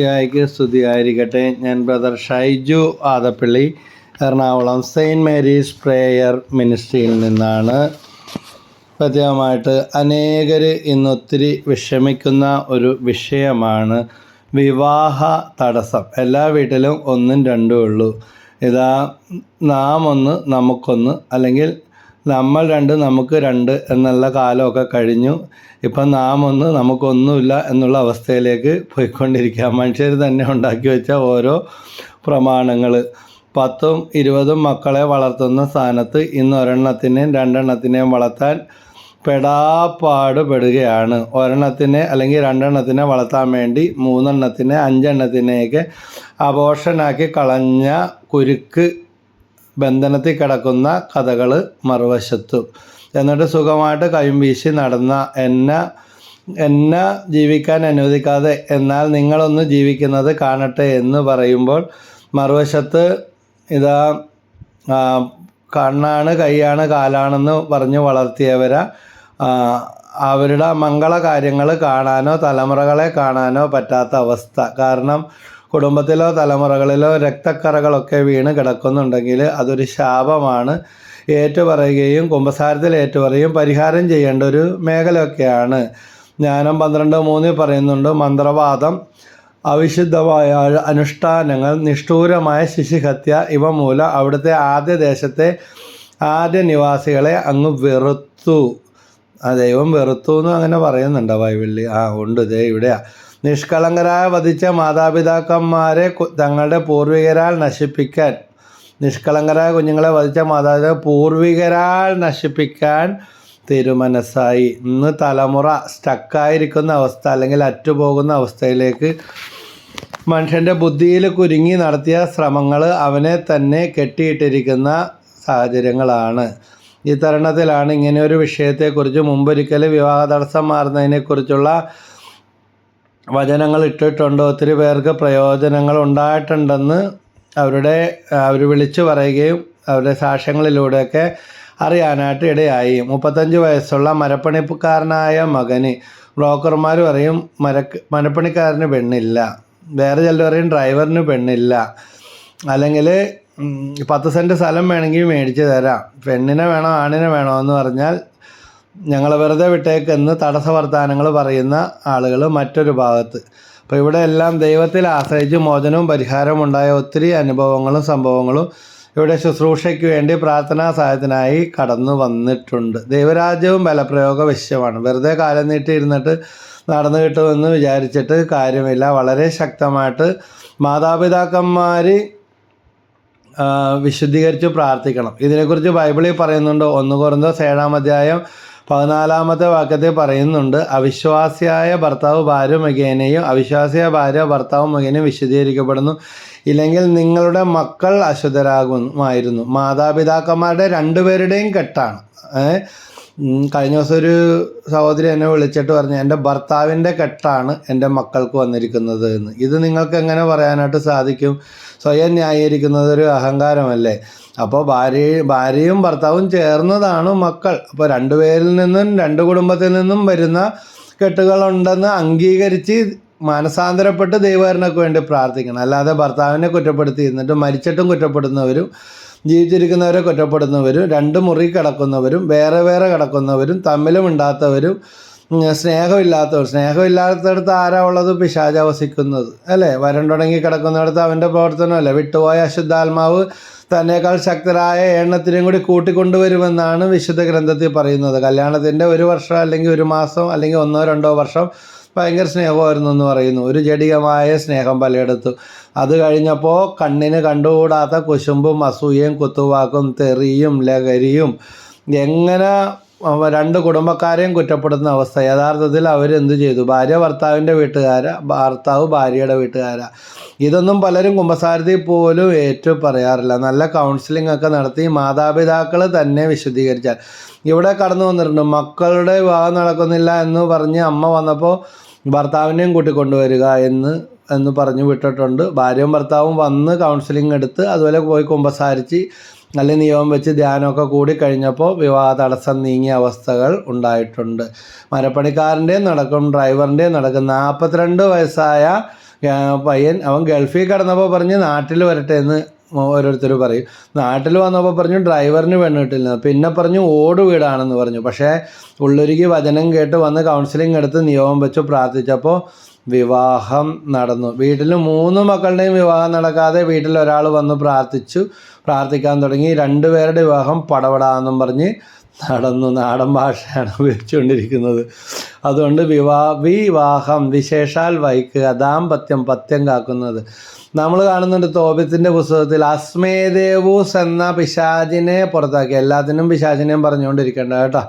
ായിക്ക് സ്തുതിയായിരിക്കട്ടെ. ഞാൻ brother Shaiju Adappally, Ernakulam Saint Mary's prayer മിനിസ്ട്രിയിൽ നിന്നാണ്. പ്രത്യേകമായിട്ട് അനേകർ ഇന്നൊത്തിരി വിഷമിക്കുന്ന ഒരു വിഷയമാണ് വിവാഹ തടസ്സം. എല്ലാ വീട്ടിലും ഒന്നും രണ്ടും ഉള്ളൂ. ഇതാ നാം ഒന്ന് നമുക്കൊന്ന്, അല്ലെങ്കിൽ നമ്മൾ രണ്ട് നമുക്ക് രണ്ട് എന്നുള്ള കാലമൊക്കെ കഴിഞ്ഞു. ഇപ്പം നാം ഒന്ന് നമുക്കൊന്നുമില്ല എന്നുള്ള അവസ്ഥയിലേക്ക് പോയിക്കൊണ്ടിരിക്കുക. മനുഷ്യർ തന്നെ ഉണ്ടാക്കി വെച്ച ഓരോ പ്രമാണങ്ങൾ. 10ഉം 20ഉം മക്കളെ വളർത്തുന്ന സ്ഥാനത്ത് ഇന്ന് ഒരെണ്ണത്തിനെയും രണ്ടെണ്ണത്തിനെയും വളർത്താൻ പെടുകയാണ്. ഒരെണ്ണത്തിനെ അല്ലെങ്കിൽ രണ്ടെണ്ണത്തിനെ വളർത്താൻ വേണ്ടി 3എണ്ണത്തിനെ 5എണ്ണത്തിനെയൊക്കെ അബോർഷനാക്കി കളഞ്ഞ കുരുക്ക് ബന്ധനത്തിൽ കിടക്കുന്ന കഥകൾ മറുവശത്തും. എന്നിട്ട് സുഖമായിട്ട് കൈയും വീശി നടന്ന എന്നെ ജീവിക്കാൻ അനുവദിക്കാതെ എന്നാൽ നിങ്ങളൊന്ന് ജീവിക്കുന്നത് കാണട്ടെ എന്ന് പറയുമ്പോൾ മറുവശത്ത് ഇതാ കണ്ണാണ് കൈയാണ് കാലാണെന്ന് പറഞ്ഞ് വളർത്തിയവരെ അവരുടെ മംഗള കാര്യങ്ങൾ കാണാനോ തലമുറകളെ കാണാനോ പറ്റാത്ത അവസ്ഥ. കാരണം കുടുംബത്തിലോ തലമുറകളിലോ രക്തക്കറകളൊക്കെ വീണ് കിടക്കുന്നുണ്ടെങ്കിൽ അതൊരു ശാപമാണ്. ഏറ്റുപറയുകയും കുമ്പസാരത്തിൽ ഏറ്റുപറയും പരിഹാരം ചെയ്യേണ്ട ഒരു മേഖലയൊക്കെയാണ്. ജ്ഞാനം 12:3 പറയുന്നുണ്ട്, മന്ത്രവാദം, അവിശുദ്ധമായ അനുഷ്ഠാനങ്ങൾ, നിഷ്ഠൂരമായ ശിശുഹത്യ ഇവ മൂലം അവിടുത്തെ ആദ്യ ദേശത്തെ ആദ്യ നിവാസികളെ അങ്ങ് വെറുത്തു. ദൈവം വെറുത്തു എന്ന് അങ്ങനെ പറയുന്നുണ്ടോ ബൈബിളിൽ? ഉണ്ട്, ദേ ഇവിടെയാ. നിഷ്കളങ്കരായ വധിച്ച മാതാപിതാക്കന്മാരെ തങ്ങളുടെ പൂർവികരാൽ നശിപ്പിക്കാൻ, നിഷ്കളങ്കരായ കുഞ്ഞുങ്ങളെ വധിച്ച പൂർവികരാൽ നശിപ്പിക്കാൻ തിരുമനസ്സായി. ഇന്ന് തലമുറ സ്റ്റക്കായിരിക്കുന്ന അവസ്ഥ, അല്ലെങ്കിൽ അറ്റുപോകുന്ന അവസ്ഥയിലേക്ക് മനുഷ്യൻ്റെ ബുദ്ധിയിൽ കുരുങ്ങി നടത്തിയ ശ്രമങ്ങൾ അവനെ തന്നെ കെട്ടിയിട്ടിരിക്കുന്ന സാഹചര്യങ്ങളാണ്. ഈ തരുണത്തിലാണ് ഇങ്ങനെയൊരു വിഷയത്തെക്കുറിച്ച് മുമ്പൊരിക്കൽ വിവാഹ തടസ്സം മാറുന്നതിനെക്കുറിച്ചുള്ള വചനങ്ങൾ ഇട്ടിട്ടുണ്ട്. ഒത്തിരി പേർക്ക് പ്രയോജനങ്ങൾ ഉണ്ടായിട്ടുണ്ടെന്ന് അവർ വിളിച്ചു പറയുകയും അവരുടെ സാക്ഷ്യങ്ങളിലൂടെയൊക്കെ അറിയാനായിട്ട് ഇടയായി. 35 വയസ്സുള്ള മരപ്പണിക്കാരനായ മകന് ബ്രോക്കർമാർ പറയും മരപ്പണിക്കാരന് പെണ്ണില്ല, വേറെ ചിലർ പറയും ഡ്രൈവറിന് പെണ്ണില്ല, അല്ലെങ്കിൽ 10 സെൻറ്റ് സ്ഥലം വേണമെങ്കിൽ മേടിച്ച് തരാം, പെണ്ണിനെ വേണോ ആണിനെ വേണോ എന്ന് പറഞ്ഞാൽ ഞങ്ങൾ വെറുതെ വിട്ടേക്കെന്ന് തടസ്സ വർത്താനങ്ങൾ പറയുന്ന ആളുകൾ മറ്റൊരു ഭാഗത്ത്. അപ്പോൾ ഇവിടെ എല്ലാം ദൈവത്തിൽ ആശ്രയിച്ച് മോചനവും പരിഹാരവും ഉണ്ടായ ഒത്തിരി അനുഭവങ്ങളും സംഭവങ്ങളും ഇവിടെ ശുശ്രൂഷയ്ക്ക് വേണ്ടി പ്രാർത്ഥനാ സഹായത്തിനായി കടന്നു വന്നിട്ടുണ്ട്. ദൈവരാജ്യവും ബലപ്രയോഗ വിഷയമാണ്. വെറുതെ കാലം നീട്ടിയിരുന്നിട്ട് നടന്നു കിട്ടുമെന്ന് വിചാരിച്ചിട്ട് കാര്യമില്ല. വളരെ ശക്തമായിട്ട് മാതാപിതാക്കന്മാർ വിശുദ്ധീകരിച്ച് പ്രാർത്ഥിക്കണം. ഇതിനെക്കുറിച്ച് ബൈബിളിൽ പറയുന്നുണ്ട്. 1 കൊരിന്തോസ് 7:14 പറയുന്നുണ്ട്, അവിശ്വാസിയായ ഭർത്താവ് ഭാര്യ മുഖേനയും അവിശ്വാസിയായ ഭാര്യ ഭർത്താവ് മുഖേനയും വിശുദ്ധീകരിക്കപ്പെടുന്നു, ഇല്ലെങ്കിൽ നിങ്ങളുടെ മക്കൾ അശുദ്ധരാകുമായിരുന്നു. മാതാപിതാക്കന്മാരുടെ രണ്ടുപേരുടെയും കെട്ടാണ്. കഴിഞ്ഞ ദിവസം ഒരു സഹോദരി എന്നെ വിളിച്ചിട്ട് പറഞ്ഞു, എൻ്റെ ഭർത്താവിൻ്റെ കെട്ടാണ് എൻ്റെ മക്കൾക്ക് വന്നിരിക്കുന്നത് എന്ന്. ഇത് നിങ്ങൾക്ക് എങ്ങനെ പറയാനായിട്ട് സാധിക്കും? സ്വയം ന്യായീകരിക്കുന്നത് ഒരു അഹങ്കാരമല്ലേ? അപ്പോൾ ഭാര്യയും ഭർത്താവും ചേർന്നതാണ് മക്കൾ. അപ്പോൾ രണ്ടുപേരിൽ നിന്നും രണ്ട് കുടുംബത്തിൽ നിന്നും വരുന്ന കെട്ടുകളുണ്ടെന്ന് അംഗീകരിച്ച് മാനസാന്തരപ്പെട്ട് ദൈവകരുണയ്ക്ക് വേണ്ടി പ്രാർത്ഥിക്കണം. അല്ലാതെ ഭർത്താവിനെ കുറ്റപ്പെടുത്തി എന്നിട്ട് മരിച്ചിട്ടും കുറ്റപ്പെടുന്നവരും ജീവിച്ചിരിക്കുന്നവരെ കുറ്റപ്പെടുന്നവരും 2 മുറി കിടക്കുന്നവരും വേറെ വേറെ കിടക്കുന്നവരും തമ്മിലും ഉണ്ടാത്തവരും സ്നേഹമില്ലാത്തടത്ത് ആരാ ഉള്ളത്? പിശാച വസിക്കുന്നത് അല്ലേ? വരണ്ടുടങ്ങി കിടക്കുന്നിടത്ത് അവൻ്റെ പ്രവർത്തനമല്ലേ? വിട്ടുപോയ അശുദ്ധാത്മാവ് തന്നേക്കാൾ ശക്തരായ എണ്ണത്തിനെയും കൂടി കൂട്ടിക്കൊണ്ടുവരുമെന്നാണ് വിശുദ്ധ ഗ്രന്ഥത്തിൽ പറയുന്നത്. കല്യാണത്തിൻ്റെ 1 വർഷം അല്ലെങ്കിൽ 1 മാസം അല്ലെങ്കിൽ 1-2 വർഷം ഭയങ്കര സ്നേഹമായിരുന്നു എന്ന് പറയുന്നു. ഒരു ജഡികമായ സ്നേഹം പലയിടത്തും. അത് കഴിഞ്ഞപ്പോൾ കണ്ണിന് കണ്ടുകൂടാത്ത കുശുമ്പും അസൂയയും കുത്തുവാക്കും തെറിയും ലഹരിയും, എങ്ങനെ 2 കുടുംബക്കാരെയും കുറ്റപ്പെടുന്ന അവസ്ഥ. യഥാർത്ഥത്തിൽ അവരെന്ത് ചെയ്തു? ഭാര്യ ഭർത്താവിൻ്റെ വീട്ടുകാരാ, ഭർത്താവ് ഭാര്യയുടെ വീട്ടുകാരാ. ഇതൊന്നും പലരും കുമ്പസാരത്തിൽ പോലും പറയാറില്ല. നല്ല കൗൺസിലിംഗ് ഒക്കെ നടത്തി മാതാപിതാക്കൾ തന്നെ വിശുദ്ധീകരിച്ചാൽ. ഇവിടെ കടന്നു വന്നിട്ടുണ്ട്, മക്കളുടെ വിവാഹം നടക്കുന്നില്ല എന്ന് പറഞ്ഞ് അമ്മ വന്നപ്പോൾ ഭർത്താവിനെയും കൂട്ടിക്കൊണ്ടുവരിക എന്ന് പറഞ്ഞു വിട്ടിട്ടുണ്ട്. ഭാര്യയും ഭർത്താവും വന്ന് കൗൺസിലിംഗ് എടുത്ത് അതുപോലെ പോയി കുമ്പസാരിച്ച് നല്ല നിയമം വെച്ച് ധ്യാനമൊക്കെ കൂടി കഴിഞ്ഞപ്പോൾ വിവാഹ തടസ്സം നീങ്ങിയ അവസ്ഥകൾ ഉണ്ടായിട്ടുണ്ട്. മരപ്പണിക്കാരൻ്റെയും നടക്കും, ഡ്രൈവറിൻ്റെയും നടക്കും. 42 വയസ്സായ പയ്യൻ അവൻ ഗൾഫിൽ കിടന്നപ്പോൾ പറഞ്ഞ് നാട്ടിൽ വരട്ടെ എന്ന് ഓരോരുത്തർ പറയും. നാട്ടിൽ വന്നപ്പോൾ പറഞ്ഞു ഡ്രൈവറിന് പെണ്ണ് കിട്ടില്ല, പിന്നെ പറഞ്ഞു ഓട് വീടാണെന്ന് പറഞ്ഞു. പക്ഷേ ഉള്ളൊരുക്കി വചനം കേട്ട് വന്ന് കൗൺസിലിംഗ് എടുത്ത് നിയോഗം വെച്ച് പ്രാർത്ഥിച്ചപ്പോൾ വിവാഹം നടന്നു. വീട്ടിൽ 3 മക്കളുടെയും വിവാഹം നടക്കാതെ വീട്ടിൽ ഒരാൾ വന്ന് പ്രാർത്ഥിക്കാൻ തുടങ്ങി. 2 പേരുടെ വിവാഹം പടപടാന്നും പറഞ്ഞ് നടന്നു. നാടൻ ഭാഷയാണ് ഉപയോഗിച്ചുകൊണ്ടിരിക്കുന്നത്. അതുകൊണ്ട് വിവാഹം വിശേഷാൽ വഹിക്കുക, ദാമ്പത്യം പത്യം കാക്കുന്നത്. നമ്മൾ കാണുന്നുണ്ട് തോബിത്തിൻ്റെ പുസ്തകത്തിൽ അസ്മേദേവൂസ് എന്ന പിശാചിനെ പുറത്താക്കി. എല്ലാത്തിനും പിശാചിനെയും പറഞ്ഞുകൊണ്ടിരിക്കേണ്ട കേട്ടോ.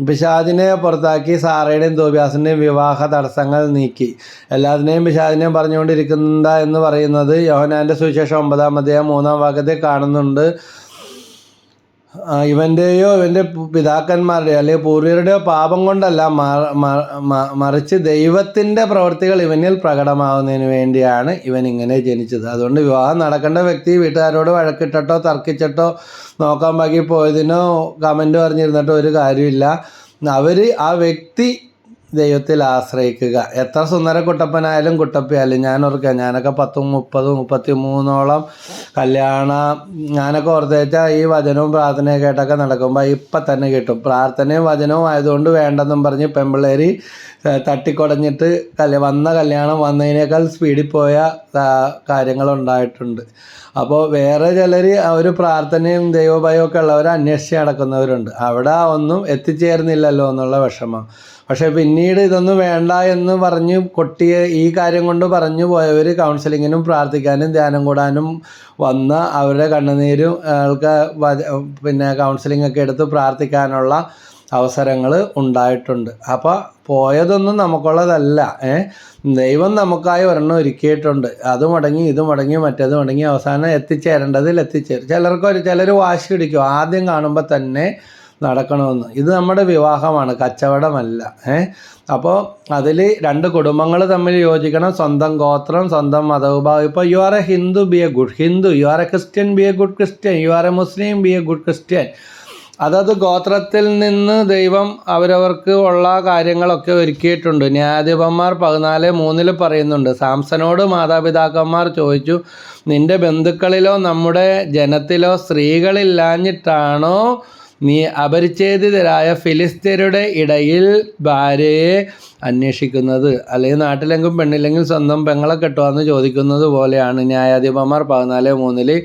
പിശാചിനെ പുറത്താക്കി സാറയുടെയും തോബിയാസിൻ്റെയും വിവാഹ തടസ്സങ്ങൾ നീക്കി. എല്ലാത്തിനെയും പിശാചിനെയും പറഞ്ഞുകൊണ്ടിരിക്കുന്ന എന്ന് പറയുന്നത് യോഹന്നാൻ്റെ സുവിശേഷം 9-ാം അധ്യായം 3-ാം വാക്യത്തിൽ കാണുന്നുണ്ട്. ഇവൻ്റെയോ ഇവൻ്റെ പിതാക്കന്മാരുടെയോ അല്ലെങ്കിൽ പൂർവികരുടെയോ പാപം കൊണ്ടല്ല, മറിച്ച് ദൈവത്തിൻ്റെ പ്രവൃത്തികൾ ഇവനിൽ പ്രകടമാവുന്നതിന് വേണ്ടിയാണ് ഇവൻ ഇങ്ങനെ ജനിച്ചത്. അതുകൊണ്ട് വിവാഹം നടക്കേണ്ട വ്യക്തി വീട്ടുകാരോട് വഴക്കിട്ടോ തർക്കിച്ചിട്ടോ നോക്കാൻ ബാക്കി പോയതിനോ കമൻറ്റ് പറഞ്ഞിരുന്നിട്ടോ ഒരു കാര്യമില്ല. ആ വ്യക്തി ദൈവത്തിൽ ആശ്രയിക്കുക. എത്ര സുന്ദര കുട്ടപ്പനായാലും കുട്ടപ്പിയായാലും ഞാനൊക്കെ 10, 30, 33 ഞാനൊക്കെ ഓർത്തേച്ചാൽ ഈ വചനവും പ്രാർത്ഥനയും കേട്ടൊക്കെ നടക്കുമ്പോൾ ഇപ്പം തന്നെ കിട്ടും. പ്രാർത്ഥനയും വചനവും ആയതുകൊണ്ട് വേണ്ടെന്നും പറഞ്ഞ് പെമ്പിള്ളേർ തട്ടിക്കുടഞ്ഞിട്ട് വന്ന കല്യാണം വന്നതിനേക്കാൾ സ്പീഡിൽ പോയ കാര്യങ്ങളുണ്ടായിട്ടുണ്ട്. അപ്പോൾ വേറെ ചിലർ ഒരു പ്രാർത്ഥനയും ദൈവഭയമൊക്കെ ഉള്ളവർ അന്വേഷിച്ച് നടക്കുന്നവരുണ്ട്. അവിടെ ഒന്നും എത്തിച്ചേർന്നില്ലല്ലോ എന്നുള്ള വിഷമം. പക്ഷേ പിന്നീട് ഇതൊന്നും വേണ്ട എന്ന് പറഞ്ഞ് ഈ കാര്യം കൊണ്ട് പറഞ്ഞു പോയവർ കൗൺസിലിങ്ങിനും പ്രാർത്ഥിക്കാനും ധ്യാനം കൂടാനും വന്ന അവരുടെ കണ്ണുനീരും പിന്നെ കൗൺസിലിംഗ് ഒക്കെ എടുത്ത് പ്രാർത്ഥിക്കാനുള്ള അവസരങ്ങൾ ഉണ്ടായിട്ടുണ്ട്. അപ്പോൾ പോയതൊന്നും നമുക്കുള്ളതല്ല. ദൈവം നമുക്കായി ഒരെണ്ണം ഒരുക്കിയിട്ടുണ്ട്. അത് മുടങ്ങി ഇത് മുടങ്ങി മറ്റേത് മുടങ്ങി അവസാനം എത്തിച്ചേരേണ്ടതിൽ എത്തിച്ചേരും. ചിലർ വാശി പിടിക്കും ആദ്യം കാണുമ്പോൾ തന്നെ നടക്കണമെന്ന്. ഇത് നമ്മുടെ വിവാഹമാണ്, കച്ചവടമല്ല. അപ്പോൾ അതിൽ 2 കുടുംബങ്ങൾ തമ്മിൽ യോജിക്കണം. സ്വന്തം ഗോത്രം, സ്വന്തം മതവിഭാഗം. ഇപ്പോൾ you are A Hindu, B A good Hindu. You are A Christian, B A good Christian. You are a Muslim, B A good Christian. അതത് ഗോത്രത്തിൽ നിന്ന് ദൈവം അവരവർക്ക് ഉള്ള കാര്യങ്ങളൊക്കെ ഒരുക്കിയിട്ടുണ്ട്. ന്യായാധിപന്മാർ 14:3 പറയുന്നുണ്ട്, സാംസനോട് മാതാപിതാക്കന്മാർ ചോദിച്ചു, നിന്റെ ബന്ധുക്കളിലോ നമ്മുടെ ജനത്തിലോ സ്ത്രീകളില്ലാഞ്ഞിട്ടാണോ നീ അപരിച്ഛേദിതരായ ഫിലിസ്ത്യരുടെ ഇടയിൽ ഭാര്യയെ അന്വേഷിക്കുന്നത്? അല്ലെങ്കിൽ നാട്ടിലെങ്കും പെണ്ണില്ലെങ്കിൽ സ്വന്തം പെങ്ങളെ കെട്ടുവാന്ന് ചോദിക്കുന്നത് പോലെയാണ് ന്യായാധിപന്മാർ 14:3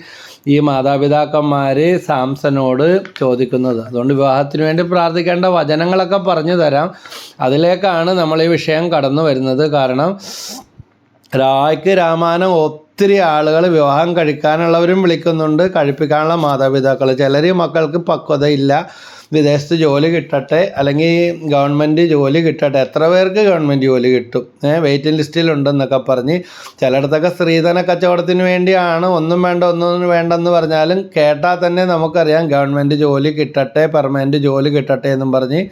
ഈ മാതാപിതാക്കന്മാർ സാംസനോട് ചോദിക്കുന്നത്. അതുകൊണ്ട് വിവാഹത്തിന് വേണ്ടി പ്രാർത്ഥിക്കേണ്ട വചനങ്ങളൊക്കെ പറഞ്ഞു തരാം. അതിലേക്കാണ് നമ്മൾ ഈ വിഷയം കടന്നു വരുന്നത്. കാരണം രാമായണം ഒത്തിരി ആളുകൾ വിവാഹം കഴിക്കാനുള്ളവരും വിളിക്കുന്നുണ്ട്, കഴിപ്പിക്കാനുള്ള മാതാപിതാക്കൾ. ചിലർ മക്കൾക്ക് പക്വതയില്ല, വിദേശത്ത് ജോലി കിട്ടട്ടെ അല്ലെങ്കിൽ ഗവൺമെൻറ് ജോലി കിട്ടട്ടെ. എത്ര പേർക്ക് ഗവൺമെൻറ് ജോലി കിട്ടും? വെയിറ്റിംഗ് ലിസ്റ്റിലുണ്ടെന്നൊക്കെ പറഞ്ഞ് ചിലയിടത്തൊക്കെ സ്ത്രീധന കച്ചവടത്തിന് വേണ്ടിയാണ് ഒന്നും വേണ്ടെന്ന് പറഞ്ഞാലും കേട്ടാൽ തന്നെ നമുക്കറിയാം ഗവൺമെൻറ് ജോലി കിട്ടട്ടെ, പെർമനൻറ്റ് ജോലി കിട്ടട്ടെ എന്നും പറഞ്ഞ്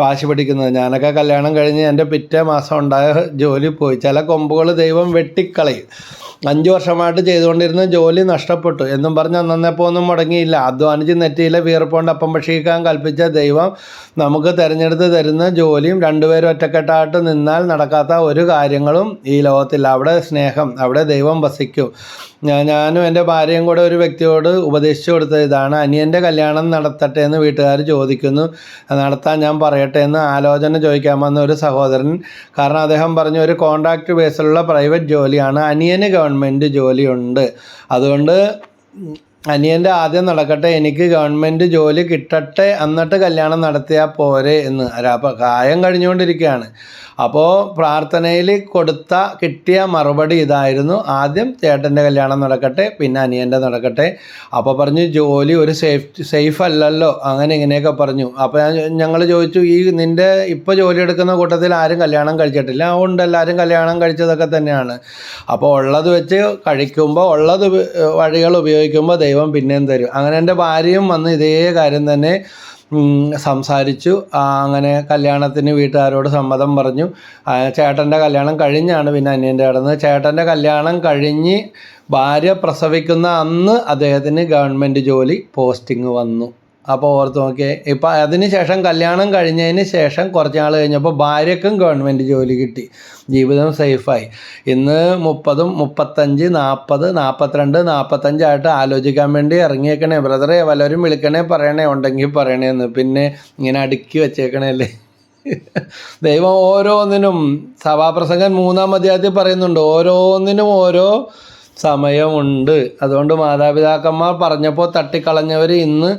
വാശി പിടിക്കുന്നത്. ഞാനൊക്കെ കല്യാണം കഴിഞ്ഞ് എൻ്റെ പിറ്റേ മാസം ഉണ്ടായ ജോലി പോയി. ചില കൊമ്പുകൾ ദൈവം വെട്ടിക്കളയും. 5 വർഷമായിട്ട് ചെയ്തുകൊണ്ടിരുന്ന ജോലി നഷ്ടപ്പെട്ടു എന്നും പറഞ്ഞ് അന്നപ്പോൾ ഒന്നും മുടങ്ങിയില്ല. അധ്വാനിച്ച് നെറ്റിയിലെ വീർപ്പുകൊണ്ട് അപ്പം ഭക്ഷിക്കാൻ കൽപ്പിച്ച ദൈവം നമുക്ക് തിരഞ്ഞെടുത്ത് തരുന്ന ജോലിയും 2 പേരും ഒറ്റക്കെട്ടായിട്ട് നിന്നാൽ നടക്കാത്ത ഒരു കാര്യങ്ങളും ഈ ലോകത്തില്ല. അവിടെ സ്നേഹം, അവിടെ ദൈവം വസിക്കും. ഞാനും എൻ്റെ ഭാര്യയും കൂടെ ഒരു വ്യക്തിയോട് ഉപദേശിച്ചു കൊടുത്തത് ഇതാണ്, അനിയൻ്റെ കല്യാണം നടത്തട്ടെ എന്ന് വീട്ടുകാർ ചോദിക്കുന്നു, നടത്താൻ ഞാൻ പറയട്ടെ എന്ന് ആലോചന ചോദിക്കാമെന്ന ഒരു സഹോദരൻ. കാരണം അദ്ദേഹം പറഞ്ഞു ഒരു കോൺട്രാക്ട് ബേസിലുള്ള പ്രൈവറ്റ് ജോലിയാണ്, അനിയന് ഗവൺമെൻറ് ജോലിയുണ്ട്, അതുകൊണ്ട് അനിയൻ്റെ ആദ്യം നടക്കട്ടെ, എനിക്ക് ഗവൺമെൻറ് ജോലി കിട്ടട്ടെ, എന്നിട്ട് കല്യാണം നടത്തിയാൽ പോരെ എന്ന്. അപ്പോൾ കായം കഴിഞ്ഞുകൊണ്ടിരിക്കുകയാണ്. അപ്പോൾ പ്രാർത്ഥനയിൽ കിട്ടിയ മറുപടി ഇതായിരുന്നു, ആദ്യം ചേട്ടൻ്റെ കല്യാണം നടക്കട്ടെ, പിന്നെ അനിയൻ്റെ നടക്കട്ടെ. അപ്പോൾ പറഞ്ഞു ജോലി ഒരു സേഫ് അല്ലല്ലോ, അങ്ങനെ ഇങ്ങനെയൊക്കെ പറഞ്ഞു. അപ്പോൾ ഞങ്ങൾ ചോദിച്ചു, നിൻ്റെ ഇപ്പോൾ ജോലി എടുക്കുന്ന കൂട്ടത്തിൽ ആരും കല്യാണം കഴിച്ചിട്ടില്ല? അതുകൊണ്ട് എല്ലാവരും കല്യാണം കഴിച്ചതൊക്കെ തന്നെയാണ്. അപ്പോൾ ഉള്ളത് വെച്ച് കഴിക്കുമ്പോൾ വഴികൾ ഉപയോഗിക്കുമ്പോൾ ദൈവം പിന്നെയും തരും. അങ്ങനെ എൻ്റെ ഭാര്യയും വന്ന് ഇതേ കാര്യം തന്നെ സംസാരിച്ചു. അങ്ങനെ കല്യാണത്തിന് വീട്ടുകാരോട് സമ്മതം പറഞ്ഞു. ചേട്ടൻ്റെ കല്യാണം കഴിഞ്ഞാണ് പിന്നെ അനിയൻ്റെ നടന്നത്. ചേട്ടൻ്റെ കല്യാണം കഴിഞ്ഞ് ഭാര്യ പ്രസവിക്കുന്ന അന്ന് അദ്ദേഹത്തിന് ഗവൺമെൻറ് ജോലി പോസ്റ്റിംഗ് വന്നു. അപ്പോൾ ഓർത്ത് നോക്കിയേ, ഇപ്പം അതിന് ശേഷം കല്യാണം കഴിഞ്ഞതിന് ശേഷം കുറച്ച് നാൾ കഴിഞ്ഞപ്പോൾ ഭാര്യക്കും ഗവൺമെൻറ് ജോലി കിട്ടി, ജീവിതം സേഫായി. ഇന്ന് 30, 35, 40, 42, 45 ആലോചിക്കാൻ വേണ്ടി ഇറങ്ങിയേക്കണേ. ബ്രദറെ വല്ലവരും വിളിക്കണേ പറയണേ, ഉണ്ടെങ്കിൽ പറയണേന്ന്. പിന്നെ ഇങ്ങനെ അടുക്കി വെച്ചേക്കണേല്ലേ. ദൈവം ഓരോന്നിനും, സഭാപ്രസംഗൻ 3-ാം അധ്യായത്തിൽ പറയുന്നുണ്ട്, ഓരോന്നിനും ഓരോ സമയമുണ്ട്. അതുകൊണ്ട് മാതാപിതാക്കന്മാർ പറഞ്ഞപ്പോൾ തട്ടിക്കളഞ്ഞവർ ഇന്ന്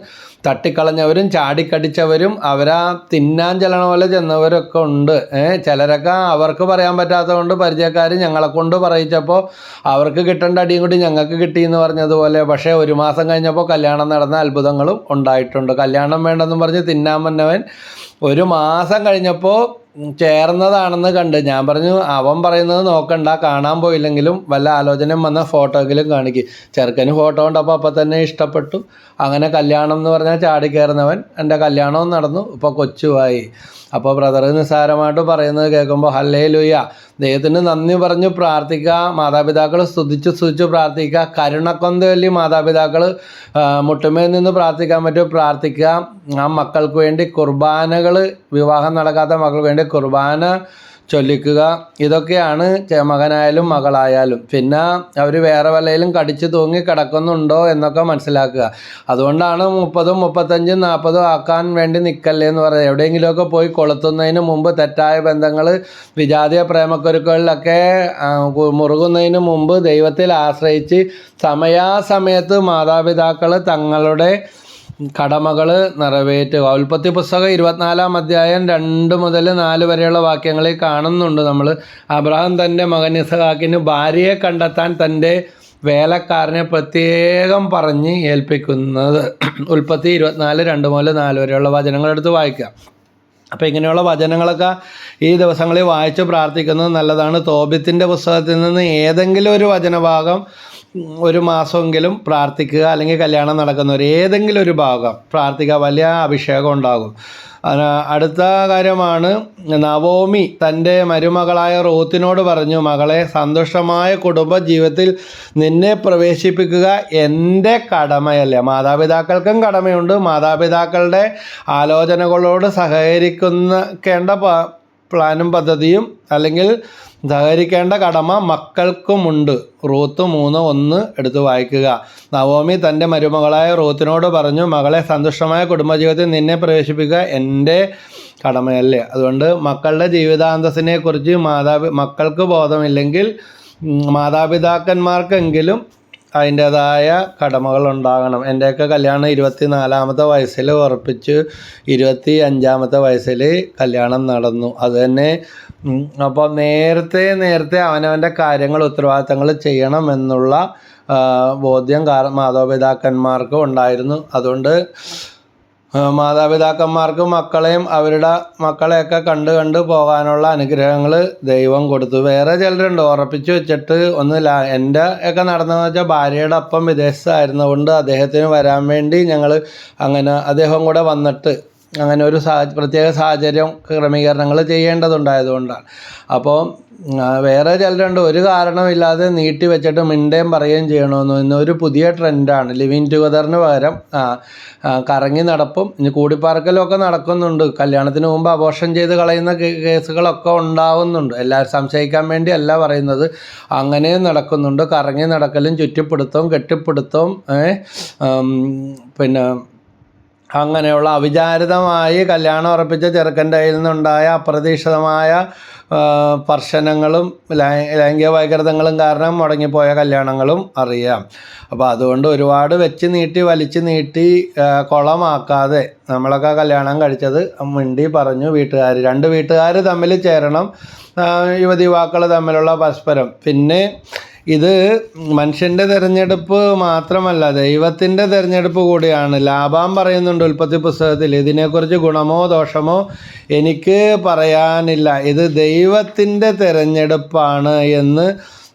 തട്ടിക്കളഞ്ഞവരും ചാടിക്കടിച്ചവരും അവരാ തിന്നാൻ ചെല്ലണ പോലെ ചെന്നവരൊക്കെ ഉണ്ട്. ചിലരൊക്കെ അവർക്ക് പറയാൻ പറ്റാത്തതുകൊണ്ട് പരിചയക്കാർ ഞങ്ങളെ കൊണ്ട് പറയിച്ചപ്പോൾ അവർക്ക് കിട്ടേണ്ട അടിയും കൂടി ഞങ്ങൾക്ക് കിട്ടി എന്ന് പറഞ്ഞതുപോലെ. പക്ഷേ 1 മാസം കഴിഞ്ഞപ്പോൾ കല്യാണം നടന്ന അത്ഭുതങ്ങളും ഉണ്ടായിട്ടുണ്ട്. കല്യാണം വേണ്ടെന്നും പറഞ്ഞ് തിന്നാൻ വന്നവൻ 1 മാസം കഴിഞ്ഞപ്പോൾ ചേർന്നതാണെന്ന് കണ്ട് ഞാൻ പറഞ്ഞു, അവൻ പറയുന്നത് നോക്കണ്ട, കാണാൻ പോയില്ലെങ്കിലും വല്ല ആലോചനയും വന്ന ഫോട്ടോയെങ്കിലും കാണിക്കും. ചെറുക്കന് ഫോട്ടോ കണ്ടപ്പോൾ അപ്പം തന്നെ ഇഷ്ടപ്പെട്ടു. അങ്ങനെ കല്യാണം എന്ന് പറഞ്ഞാൽ ചാടിക്കയറുന്നവൻ എൻ്റെ കല്യാണവും നടന്നു, ഇപ്പോൾ കൊച്ചുമായി. അപ്പോൾ ബ്രദർ നിസ്സാരമായിട്ട് പറയുന്നത് കേൾക്കുമ്പോൾ ഹല്ലേലൂയ, ദൈവത്തിന് നന്ദി പറഞ്ഞു പ്രാർത്ഥിക്കുക. മാതാപിതാക്കൾ സ്തുതിച്ച് പ്രാർത്ഥിക്കുക. കരുണക്കൊന്ത വലിയ മാതാപിതാക്കൾ മുട്ടുമേൽ നിന്ന് പ്രാർത്ഥിക്കാൻ പറ്റും, പ്രാർത്ഥിക്കുക. ആ മക്കൾക്ക് വേണ്ടി കുർബാനകൾ, വിവാഹം നടക്കാത്ത മക്കൾക്ക് വേണ്ടി കുർബാന ചൊല്ലിക്കുക. ഇതൊക്കെയാണ് മകനായാലും മകളായാലും. പിന്നെ അവർ വേറെ വല്ലയിലും കടിച്ചു തൂങ്ങി കിടക്കുന്നുണ്ടോ എന്നൊക്കെ മനസ്സിലാക്കുക. അതുകൊണ്ടാണ് 30, 35, 40 ആക്കാൻ വേണ്ടി നിൽക്കല്ലേ എന്ന് പറയുന്നത്. എവിടെയെങ്കിലുമൊക്കെ പോയി കൊളുത്തുന്നതിന് മുമ്പ്, തെറ്റായ ബന്ധങ്ങൾ, വിജാതീയ പ്രേമക്കുരുക്കളിലൊക്കെ മുറുകുന്നതിന് മുമ്പ് ദൈവത്തിൽ ആശ്രയിച്ച് സമയാസമയത്ത് മാതാപിതാക്കൾ തങ്ങളുടെ കടമകൾ നിറവേറ്റുക. ഉൽപ്പത്തി പുസ്തകം 24-ാം അധ്യായം 2 മുതൽ 4 വരെയുള്ള വാക്യങ്ങളിൽ കാണുന്നുണ്ട് നമ്മൾ. അബ്രഹാം തൻ്റെ മകൻ ഇസഹാക്കിന് ഭാര്യയെ കണ്ടെത്താൻ തൻ്റെ വേലക്കാരനെ പ്രത്യേകം പറഞ്ഞ് ഏൽപ്പിക്കുന്നത്. ഉൽപ്പത്തി 24, 2 മുതൽ 4 വരെയുള്ള വചനങ്ങളെടുത്ത് വായിക്കുക. അപ്പോൾ ഇങ്ങനെയുള്ള വചനങ്ങളൊക്കെ ഈ ദിവസങ്ങളിൽ വായിച്ച് പ്രാർത്ഥിക്കുന്നത് നല്ലതാണ്. തോബിത്തിൻ്റെ പുസ്തകത്തിൽ നിന്ന് ഏതെങ്കിലും ഒരു വചനഭാഗം 1 മാസമെങ്കിലും പ്രാർത്ഥിക്കുക. അല്ലെങ്കിൽ കല്യാണം നടക്കുന്നവർ ഏതെങ്കിലും ഒരു ഭാഗം പ്രാർത്ഥിക്കുക, വലിയ അഭിഷേകം ഉണ്ടാകും. അടുത്ത കാര്യമാണ്, നവോമി തൻ്റെ മരുമകളായ റൂത്തിനോട് പറഞ്ഞു, മകളെ, സന്തുഷ്ടമായ കുടുംബ ജീവിതത്തിൽ നിന്നെ പ്രവേശിപ്പിക്കുക എൻ്റെ കടമയല്ലേ. മാതാപിതാക്കൾക്കും കടമയുണ്ട്. മാതാപിതാക്കളുടെ ആലോചനകളോട് സഹകരിക്കേണ്ട പ്ലാനും പദ്ധതിയും അല്ലെങ്കിൽ സഹകരിക്കേണ്ട കടമ മക്കൾക്കുമുണ്ട്. റൂത്ത് 3:1 എടുത്ത് വായിക്കുക. നവോമി തൻ്റെ മരുമകളായ റൂത്തിനോട് പറഞ്ഞു, മകളെ, സന്തുഷ്ടമായ കുടുംബജീവിതത്തിൽ നിന്നെ പ്രവേശിപ്പിക്കുക എൻ്റെ കടമയല്ലേ. അതുകൊണ്ട് മക്കളുടെ ജീവിതാന്തസ്സിനെക്കുറിച്ച് മക്കൾക്ക് ബോധമില്ലെങ്കിൽ മാതാപിതാക്കന്മാർക്കെങ്കിലും അതിൻ്റേതായ കടമകൾ ഉണ്ടാകണം. എൻ്റെയൊക്കെ കല്യാണം 24-ാമത്തെ വയസ്സിൽ ഉറപ്പിച്ച് 25-ാമത്തെ വയസ്സിൽ കല്യാണം നടന്നു. അത് തന്നെ. അപ്പോൾ നേരത്തെ അവനവൻ്റെ കാര്യങ്ങൾ, ഉത്തരവാദിത്തങ്ങൾ ചെയ്യണമെന്നുള്ള ബോധ്യം മാതാപിതാക്കന്മാർക്ക് ഉണ്ടായിരുന്നു. അതുകൊണ്ട് മാതാപിതാക്കന്മാർക്ക് മക്കളെയും അവരുടെ മക്കളെയൊക്കെ കണ്ട് പോകാനുള്ള അനുഗ്രഹങ്ങൾ ദൈവം കൊടുത്തു. വേറെ ചിലരുണ്ട് ഉറപ്പിച്ച് വെച്ചിട്ട് എൻ്റെ ഒക്കെ നടന്നതെന്ന് വെച്ചാൽ ഭാര്യയുടെ അപ്പം വിദേശത്തായിരുന്നതുകൊണ്ട് അദ്ദേഹത്തിന് വരാൻ വേണ്ടി ഞങ്ങൾ അങ്ങനെ അദ്ദേഹം കൂടെ വന്നിട്ട് അങ്ങനെ ഒരു പ്രത്യേക സാഹചര്യം ക്രമീകരണങ്ങൾ ചെയ്യേണ്ടതുണ്ടായതുകൊണ്ടാണ്. അപ്പോൾ വേറെ ചിലരുണ്ട് ഒരു കാരണമില്ലാതെ നീട്ടി വെച്ചിട്ട് മിണ്ടുകയും പറയുകയും ചെയ്യണമെന്ന്. ഇന്നൊരു പുതിയ ട്രെൻഡാണ്. ലിവിങ് ടുഗദറിന് പകരം കറങ്ങി നടപ്പും കൂടിപ്പാർക്കലും ഒക്കെ നടക്കുന്നുണ്ട്. കല്യാണത്തിന് മുമ്പ് അബോർഷൻ ചെയ്ത് കളയുന്ന കേസുകളൊക്കെ ഉണ്ടാവുന്നുണ്ട്. എല്ലാവരും സംശയിക്കാൻ വേണ്ടി അല്ല പറയുന്നത്, അങ്ങനെയും നടക്കുന്നുണ്ട്. കറങ്ങി നടക്കലും ചുറ്റിപ്പിടുത്തവും കെട്ടിപ്പിടുത്തവും പിന്നെ അങ്ങനെയുള്ള അവിചാരിതമായി കല്യാണം ഉറപ്പിച്ച ചെറുക്കൻ്റെ കയ്യിൽ നിന്നുണ്ടായ അപ്രതീക്ഷിതമായ സ്പർശനങ്ങളും ലൈംഗിക വൈകൃതങ്ങളും കാരണം മുടങ്ങിപ്പോയ കല്യാണങ്ങളും അറിയാം. അപ്പോൾ അതുകൊണ്ട് ഒരുപാട് വലിച്ചു നീട്ടി കുളമാക്കാതെ നമ്മളൊക്കെ കല്യാണം കഴിച്ചത് മിണ്ടി പറഞ്ഞു വീട്ടുകാർ, 2 വീട്ടുകാർ തമ്മിൽ ചേരണം, യുവതിവാക്കൾ തമ്മിലുള്ള പരസ്പരം. പിന്നെ ഇത് മനുഷ്യൻ്റെ തിരഞ്ഞെടുപ്പ് മാത്രമല്ല, ദൈവത്തിൻ്റെ തിരഞ്ഞെടുപ്പ് കൂടിയാണ്. ലാബാൻ പറയുന്നുണ്ട് ഉൽപ്പത്തി പുസ്തകത്തിൽ, ഇതിനെക്കുറിച്ച് ഗുണമോ ദോഷമോ എനിക്ക് പറയാനില്ല, ഇത് ദൈവത്തിൻ്റെ തിരഞ്ഞെടുപ്പാണ് എന്ന്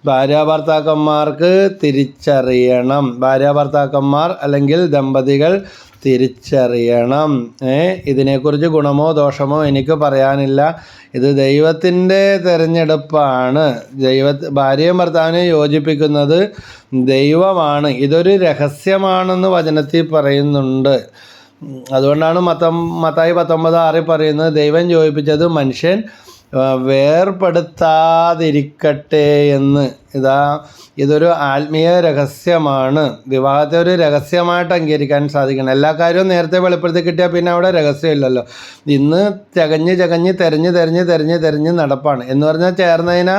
ഭാര്യാഭർത്താക്കന്മാർക്ക് തിരിച്ചറിയണം. ഭാര്യാഭർത്താക്കന്മാർ അല്ലെങ്കിൽ ദമ്പതികൾ തിരിച്ചറിയണം. ഇതിനെക്കുറിച്ച് ഗുണമോ ദോഷമോ എനിക്ക് പറയാനില്ല, ഇത് ദൈവത്തിൻ്റെ തിരഞ്ഞെടുപ്പാണ്. ഭാര്യയും ഭർത്താവിനെ യോജിപ്പിക്കുന്നത് ദൈവമാണ്. ഇതൊരു രഹസ്യമാണെന്ന് വചനത്തിൽ പറയുന്നുണ്ട്. അതുകൊണ്ടാണ് മത്തായി 19:6 പറയുന്നത്, ദൈവം യോജിപ്പിച്ചത് മനുഷ്യൻ വേർപെടുത്താതിരിക്കട്ടെ എന്ന്. ഇതൊരു ആത്മീയ രഹസ്യമാണ്. വിവാഹത്തെ ഒരു രഹസ്യമായിട്ട് അംഗീകരിക്കാൻ സാധിക്കണം. എല്ലാ കാര്യവും നേരത്തെ വെളിപ്പെടുത്തി കിട്ടിയാൽ പിന്നെ അവിടെ രഹസ്യമില്ലല്ലോ. ഇന്ന് തെരഞ്ഞ് നടപ്പാണ്. എന്ന് പറഞ്ഞാൽ ചേർന്നതിനെ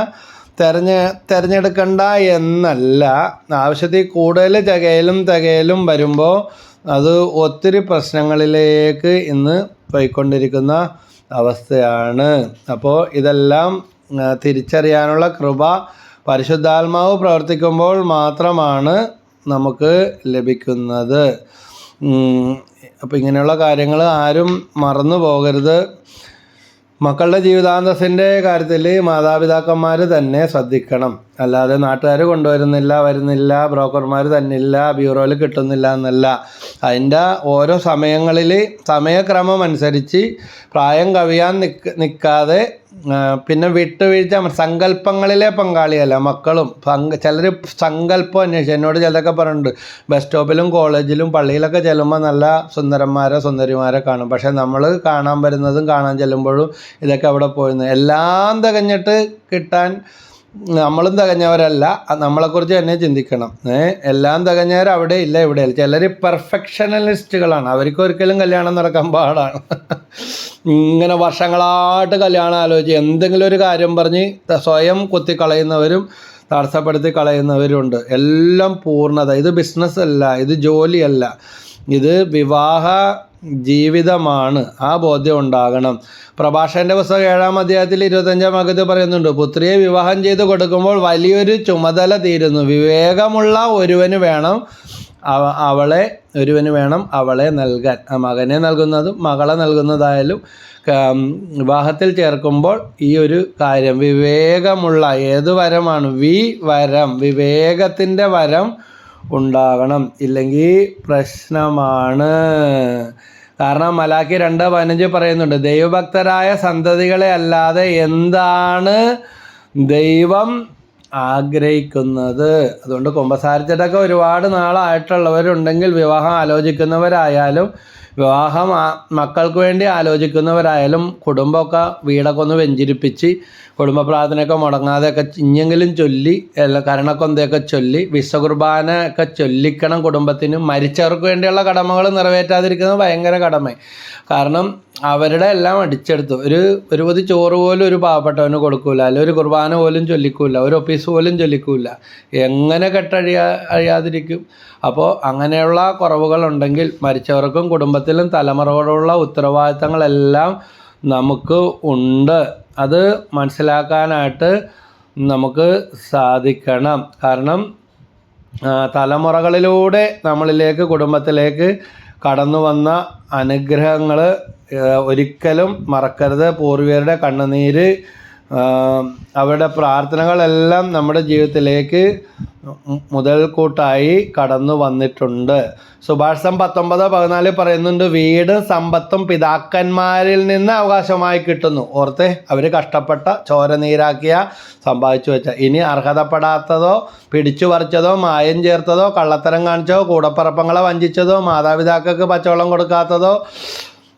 തിരഞ്ഞെടുക്കണ്ട എന്നല്ല, ആവശ്യത്തിൽ കൂടുതൽ തികയലും വരുമ്പോൾ അത് ഒത്തിരി പ്രശ്നങ്ങളിലേക്ക് ഇന്ന് പോയിക്കൊണ്ടിരിക്കുന്ന അവസ്ഥയാണ്. അപ്പോൾ ഇതെല്ലാം തിരിച്ചറിയാനുള്ള കൃപ പരിശുദ്ധാത്മാവ് പ്രവർത്തിക്കുമ്പോൾ മാത്രമാണ് നമുക്ക് ലഭിക്കുന്നത്. അപ്പോൾ ഇങ്ങനെയുള്ള കാര്യങ്ങൾ ആരും മറന്നു പോകരുത്. മക്കളുടെ ജീവിതാന്തസ്സിൻ്റെ കാര്യത്തിൽ മാതാപിതാക്കന്മാർ തന്നെ ശ്രദ്ധിക്കണം. അല്ലാതെ നാട്ടുകാർ വരുന്നില്ല, ബ്രോക്കർമാർ തന്നില്ല, ബ്യൂറോയിൽ കിട്ടുന്നില്ല എന്നല്ല. അതിൻ്റെ ഓരോ സമയക്രമം അനുസരിച്ച് പ്രായം കവിയാൻ നിൽക്കാതെ പിന്നെ വിട്ടുവീഴ്ച സങ്കല്പങ്ങളിലെ പങ്കാളിയല്ല മക്കളും. ചിലർ സങ്കല്പം അന്വേഷിച്ചു എന്നോട് ചിലതൊക്കെ പറഞ്ഞിട്ടുണ്ട്. ബസ് സ്റ്റോപ്പിലും കോളേജിലും പള്ളിയിലൊക്കെ ചെല്ലുമ്പോൾ നല്ല സുന്ദരിമാരെ കാണും. പക്ഷേ നമ്മൾ കാണാൻ വരുന്നതും കാണാൻ ചെല്ലുമ്പോഴും ഇതൊക്കെ അവിടെ പോയിരുന്നു. എല്ലാം തികഞ്ഞിട്ട് കിട്ടാൻ നമ്മളും തികഞ്ഞവരല്ല. നമ്മളെക്കുറിച്ച് തന്നെ ചിന്തിക്കണം. എല്ലാം തികഞ്ഞവർ അവിടെ ഇല്ല, ഇവിടെയല്ല. ചിലർ പെർഫെക്ഷനലിസ്റ്റുകളാണ്. അവർക്ക് ഒരിക്കലും കല്യാണം നടക്കാൻ പാടാണ്. ഇങ്ങനെ വർഷങ്ങളായിട്ട് കല്യാണം ആലോചിച്ച് എന്തെങ്കിലും ഒരു കാര്യം പറഞ്ഞ് സ്വയം കുത്തിക്കളയുന്നവരും തടസ്സപ്പെടുത്തി കളയുന്നവരുണ്ട്. എല്ലാം പൂർണ്ണത. ഇത് ബിസിനസ് അല്ല, ഇത് ജോലിയല്ല, ഇത് വിവാഹ ജീവിതമാണ്. ആ ബോധ്യം ഉണ്ടാകണം. പ്രഭാഷകന്റെ പുസ്തകം 7-ാം അധ്യായത്തിൽ 25-ാം വാക്യത്തിൽ പറയുന്നുണ്ട്, പുത്രിയെ വിവാഹം ചെയ്ത് കൊടുക്കുമ്പോൾ വലിയൊരു ചുമതല തീരുന്നു. വിവേകമുള്ള ഒരുവന് വേണം അവളെ നൽകാൻ. മകനെ നൽകുന്നതും മകളെ നൽകുന്നതായാലും വിവാഹത്തിൽ ചേർക്കുമ്പോൾ ഈ ഒരു കാര്യം വിവേകമുള്ള ഏത് വരമാണ്? വിവേകത്തിൻ്റെ വരം ഉണ്ടാകണം. ഇല്ലെങ്കിൽ പ്രശ്നമാണ്. കാരണം മലാക്കി 2:15 പറയുന്നുണ്ട്, ദൈവഭക്തരായ സന്തതികളെ അല്ലാതെ എന്താണ് ദൈവം ആഗ്രഹിക്കുന്നത്? അതുകൊണ്ട് കുമ്പസാരിച്ചിട്ടൊക്കെ ഒരുപാട് നാളായിട്ടുള്ളവരുണ്ടെങ്കിൽ, വിവാഹം ആലോചിക്കുന്നവരായാലും വിവാഹം മക്കൾക്ക് വേണ്ടി ആലോചിക്കുന്നവരായാലും കുടുംബമൊക്കെ വീടൊക്കെ ഒന്ന് വെഞ്ചിരിപ്പിച്ച് കുടുംബ പ്രാർത്ഥനയൊക്കെ മുടങ്ങാതെയൊക്കെ ഇഞ്ഞെങ്കിലും ചൊല്ലി കരണക്കൊന്തയൊക്കെ ചൊല്ലി വിശ്വകുർബാന ഒക്കെ ചൊല്ലിക്കണം. കുടുംബത്തിന് മരിച്ചവർക്ക് വേണ്ടിയുള്ള കടമകൾ നിറവേറ്റാതിരിക്കുന്നത് ഭയങ്കര കടമ. കാരണം അവരുടെ എല്ലാം അടിച്ചെടുത്തു. ഒരു പൊതി ചോറ് പോലും ഒരു പാവപ്പെട്ടവന് കൊടുക്കൂല, അല്ലെങ്കിൽ ഒരു കുർബാന പോലും ചൊല്ലിക്കൂല, ഒരു ഓഫീസ് പോലും ചൊല്ലിക്കൂല. എങ്ങനെ അഴിയാതിരിക്കും? അപ്പോൾ അങ്ങനെയുള്ള കുറവുകളുണ്ടെങ്കിൽ മരിച്ചവർക്കും കുടുംബത്തിലും തലമുറകളുള്ള ഉത്തരവാദിത്തങ്ങളെല്ലാം നമുക്ക് ഉണ്ട്. അത് മനസ്സിലാക്കാനായിട്ട് നമുക്ക് സാധിക്കണം. കാരണം തലമുറകളിലൂടെ നമ്മളിലേക്ക് കുടുംബത്തിലേക്ക് കടന്നു വന്ന അനുഗ്രഹങ്ങൾ ഒരിക്കലും മറക്കരുത്. പൂർവികരുടെ കണ്ണുനീര്, അവരുടെ പ്രാർത്ഥനകളെല്ലാം നമ്മുടെ ജീവിതത്തിലേക്ക് മുതൽക്കൂട്ടായി കടന്നു വന്നിട്ടുണ്ട്. സുഭാഷിതം 19:14 പറയുന്നുണ്ട്, വീട് സമ്പത്തും പിതാക്കന്മാരിൽ നിന്ന് അവകാശമായി കിട്ടുന്നു. ഓർത്തെ, അവർ കഷ്ടപ്പെട്ട ചോര നീരാക്കിയ സമ്പാദിച്ചു വെച്ച. ഇനി അർഹതപ്പെടാത്തതോ പിടിച്ചു പറിച്ചതോ മായം ചേർത്തതോ കള്ളത്തരം കാണിച്ചതോ കൂടപ്പിറപ്പങ്ങളെ വഞ്ചിച്ചതോ മാതാപിതാക്കൾക്ക് പച്ചവെള്ളം കൊടുക്കാത്തതോ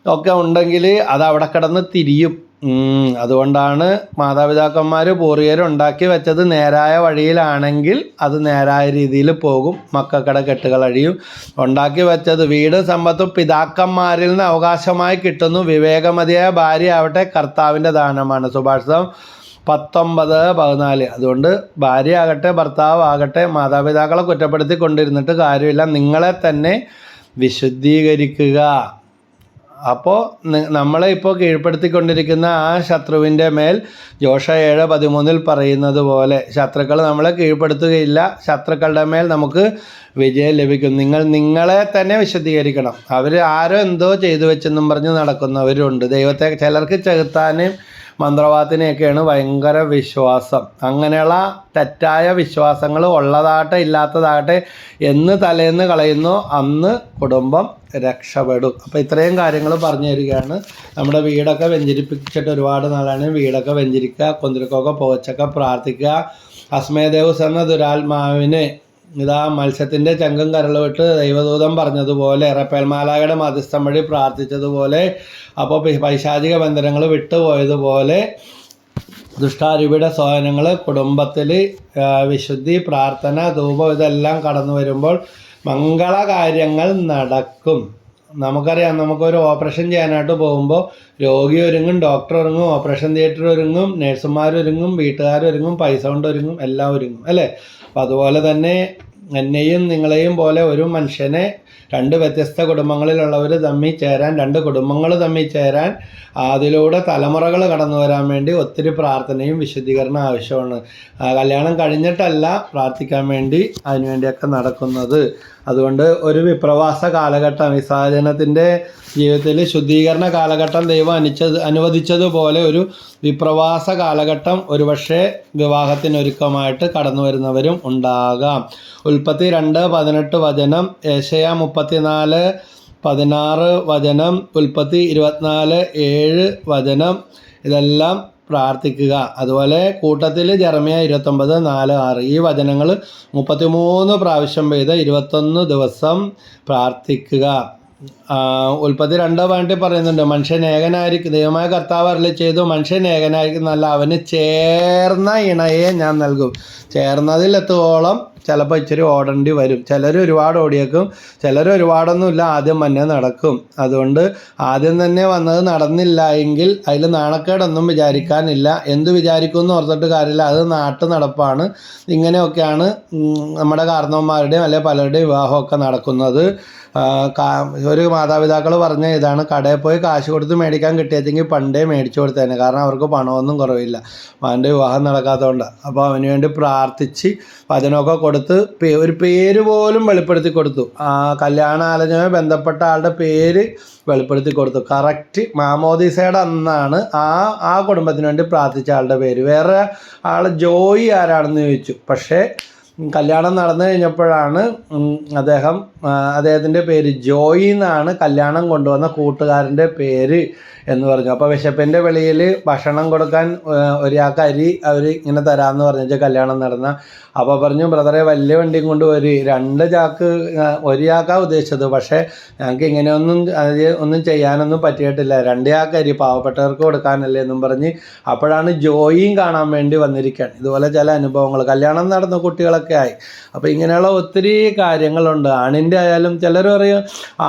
ഒക്കെ ഉണ്ടെങ്കിൽ അത് അവിടെ കിടന്ന് തിരിയും. അതുകൊണ്ടാണ് മാതാപിതാക്കന്മാർ പൂർവികരുണ്ടാക്കി വെച്ചത് നേരായ വഴിയിലാണെങ്കിൽ അത് നേരായ രീതിയിൽ പോകും, മക്കൾക്കടെ കെട്ടുകളഴിയും. ഉണ്ടാക്കി വെച്ചത് വീട് സമ്പത്തും പിതാക്കന്മാരിൽ നിന്ന് അവകാശമായി കിട്ടുന്നു. വിവേകമതിയായ ഭാര്യ ആവട്ടെ കർത്താവിൻ്റെ ദാനമാണ്. സുഭാഷിതം 19:14. അതുകൊണ്ട് ഭാര്യ ആകട്ടെ ഭർത്താവ് ആകട്ടെ മാതാപിതാക്കളെ കുറ്റപ്പെടുത്തി കൊണ്ടിരുന്നിട്ട് കാര്യമില്ല. നിങ്ങളെ തന്നെ വിശുദ്ധീകരിക്കുക. അപ്പോൾ നമ്മളെ ഇപ്പോൾ കീഴ്പ്പെടുത്തിക്കൊണ്ടിരിക്കുന്ന ആ ശത്രുവിൻ്റെ മേൽ ജോഷുവ 7:13 പറയുന്നത് പോലെ ശത്രുക്കൾ നമ്മളെ കീഴ്പ്പെടുത്തുകയില്ല. ശത്രുക്കളുടെ മേൽ നമുക്ക് വിജയം ലഭിക്കും. നിങ്ങളെ തന്നെ വിശദീകരിക്കണം. അവർ ആരോ എന്തോ ചെയ്തു വെച്ചെന്നും പറഞ്ഞ് നടക്കുന്നവരുണ്ട്. ദൈവത്തെ ചിലർക്ക് ചെകുത്താനും മന്ത്രവാദത്തിനെയൊക്കെയാണ് ഭയങ്കര വിശ്വാസം. അങ്ങനെയുള്ള തെറ്റായ വിശ്വാസങ്ങൾ ഉള്ളതാകട്ടെ ഇല്ലാത്തതാകട്ടെ എന്ന് തലേന്ന് കളയുന്നു, അന്ന് കുടുംബം രക്ഷപ്പെടും. അപ്പോൾ ഇത്രയും കാര്യങ്ങൾ പറഞ്ഞു തരികയാണ്. നമ്മുടെ വീടൊക്കെ വെഞ്ചരിപ്പിച്ചിട്ട് ഒരുപാട് നാളാണ്. വീടൊക്കെ വെഞ്ചരിക്കുക, കൊന്തിരക്കൊക്കെ പുകച്ചൊക്കെ പ്രാർത്ഥിക്കുക. അസ്മേദേവസ് എന്ന ദുരാത്മാവിനെ ഇതാ മത്സ്യത്തിൻ്റെ ചങ്കും കരൾ വിട്ട് ദൈവദൂതൻ പറഞ്ഞതുപോലെ റഫേൽ മാലാഖയുടെ മധ്യസ്ഥം വഴി പ്രാർത്ഥിച്ചതുപോലെ, അപ്പോൾ പൈശാചിക ബന്ധനങ്ങൾ വിട്ടുപോയതുപോലെ ദുഷ്ടാരൂപിയുടെ സോദനങ്ങൾ കുടുംബത്തിൽ വിശുദ്ധി, പ്രാർത്ഥന, ധൂപം ഇതെല്ലാം കടന്നു വരുമ്പോൾ മംഗളകാര്യങ്ങൾ നടക്കും. നമുക്കറിയാം, നമുക്കൊരു ഓപ്പറേഷൻ ചെയ്യാനായിട്ട് പോകുമ്പോൾ രോഗി ഒരുങ്ങും, ഡോക്ടർ ഒരുങ്ങും, ഓപ്പറേഷൻ തിയേറ്റർ ഒരുങ്ങും, നേഴ്സുമാരൊരുങ്ങും, വീട്ടുകാരൊരുങ്ങും, പൈസ കൊണ്ടൊരുങ്ങും, എല്ലാം ഒരുങ്ങും അല്ലേ. അപ്പം അതുപോലെ തന്നെ എന്നെയും നിങ്ങളെയും പോലെ ഒരു മനുഷ്യനെ രണ്ട് വ്യത്യസ്ത കുടുംബങ്ങളിലുള്ളവർ തമ്മിൽ ചേരാൻ, രണ്ട് കുടുംബങ്ങൾ തമ്മിൽ ചേരാൻ, അതിലൂടെ തലമുറകൾ കടന്നു വരാൻ വേണ്ടി ഒത്തിരി പ്രാർത്ഥനയും വിശുദ്ധീകരണം ആവശ്യമാണ്. കല്യാണം കഴിഞ്ഞിട്ടല്ല പ്രാർത്ഥിക്കാൻ വേണ്ടി അതിനുവേണ്ടിയൊക്കെ നടക്കുന്നത്. അതുകൊണ്ട് ഒരു വിപ്രവാസ കാലഘട്ടം, വിസർജനത്തിൻ്റെ ജീവിതത്തിൽ ശുദ്ധീകരണ കാലഘട്ടം ദൈവം അനുവദിച്ചതുപോലെ ഒരു വിപ്രവാസ കാലഘട്ടം ഒരുപക്ഷെ വിവാഹത്തിനൊരുക്കമായിട്ട് കടന്നു വരുന്നവരും ഉണ്ടാകാം. ഉൽപ്പത്തി 2:18 വചനം, ഏശയ്യ 34:16 വചനം, ഉൽപ്പത്തി 24:7 വചനം, ഇതെല്ലാം പ്രാർത്ഥിക്കുക. അതുപോലെ കൂട്ടത്തിൽ ജെറമ്യ 29:4-6 ഈ വചനങ്ങൾ 33 പ്രാവശ്യം പെയ്ത് 21 ദിവസം പ്രാർത്ഥിക്കുക. ഉൽപ്പത്തി 2:18 പറയുന്നുണ്ട്, മനുഷ്യൻ ഏകനായിരിക്കും, ദൈവമായ കർത്താവ് അരുളി ചെയ്തു, മനുഷ്യൻ ഏകനായിരിക്കുന്നല്ല, അവന് ചേർന്ന ഇണയെ ഞാൻ നൽകും. ചേർന്നതിലെത്തോളം ചിലപ്പോൾ ഇച്ചിരി ഓടേണ്ടി വരും. ചിലർ ഒരുപാട് ഓടിയേക്കും, ചിലർ ഒരുപാടൊന്നുമില്ല, ആദ്യം തന്നെ നടക്കും. അതുകൊണ്ട് ആദ്യം തന്നെ വന്നത് നടന്നില്ല എങ്കിൽ അതിൽ നാണക്കേടൊന്നും വിചാരിക്കാനില്ല. എന്ത് വിചാരിക്കുമെന്ന് ഓർത്തിട്ട് കാര്യമില്ല, അത് നാട്ടു നടപ്പാണ്. ഇങ്ങനെയൊക്കെയാണ് നമ്മുടെ കാരണവന്മാരുടെയും അല്ലെങ്കിൽ പലരുടെയും വിവാഹമൊക്കെ നടക്കുന്നത്. ഒരു മാതാപിതാക്കൾ പറഞ്ഞ ഇതാണ്, കടയിൽ പോയി കാശ് കൊടുത്ത് മേടിക്കാൻ കിട്ടിയെങ്കിൽ പണ്ടേ മേടിച്ചു കൊടുത്തേനെ, കാരണം അവർക്ക് പണമൊന്നും കുറവില്ല, അവൻ്റെ വിവാഹം നടക്കാത്തതുകൊണ്ട്. അപ്പോൾ അവന് വേണ്ടി പ്രാർത്ഥിച്ച് വചനമൊക്കെ കൊടുത്ത് ഒരു പേര് പോലും വെളിപ്പെടുത്തി കൊടുത്തു. കല്യാണാലോചനയുമായി ബന്ധപ്പെട്ട ആളുടെ പേര് വെളിപ്പെടുത്തി കൊടുത്തു. കറക്റ്റ് മാമോദീസയുടെ അന്നാണ് ആ കുടുംബത്തിന് വേണ്ടി പ്രാർത്ഥിച്ച ആളുടെ പേര്. വേറെ ആൾ ജോയി ആരാണെന്ന് ചോദിച്ചു. പക്ഷേ കല്യാണം നടന്നു കഴിഞ്ഞപ്പോഴാണ് അദ്ദേഹത്തിൻ്റെ പേര് ജോയി എന്നാണ് കല്യാണം കൊണ്ടുവന്ന കൂട്ടുകാരൻ്റെ പേര് എന്ന് പറഞ്ഞു. അപ്പോൾ വിശപ്പിൻ്റെ വെളിയിൽ ഭക്ഷണം കൊടുക്കാൻ ഒരാൾക്ക് അരി അവർ ഇങ്ങനെ തരാമെന്ന് പറഞ്ഞാൽ കല്യാണം നടന്ന. അപ്പോൾ പറഞ്ഞു, ബ്രദറെ വലിയ വണ്ടിയും കൊണ്ട് ഒരു 2 ചാക്ക്, ഒരു ചാക്കാണ് ഉദ്ദേശിച്ചത്, പക്ഷേ ഞങ്ങൾക്ക് ഒന്നും ചെയ്യാനൊന്നും പറ്റിയിട്ടില്ല, 2 ചാക്ക് അരി പാവപ്പെട്ടവർക്ക് കൊടുക്കാനല്ലേ എന്നും പറഞ്ഞ്. അപ്പോഴാണ് ജോയിയും കാണാൻ വേണ്ടി വന്നിരിക്കുകയാണ്. ഇതുപോലെ ചില അനുഭവങ്ങൾ, കല്യാണം നടന്ന കുട്ടികളൊക്കെ ആയി. അപ്പോൾ ഇങ്ങനെയുള്ള ഒത്തിരി കാര്യങ്ങളുണ്ട്. ആണിൻ്റെ ആയാലും ചിലർ പറയും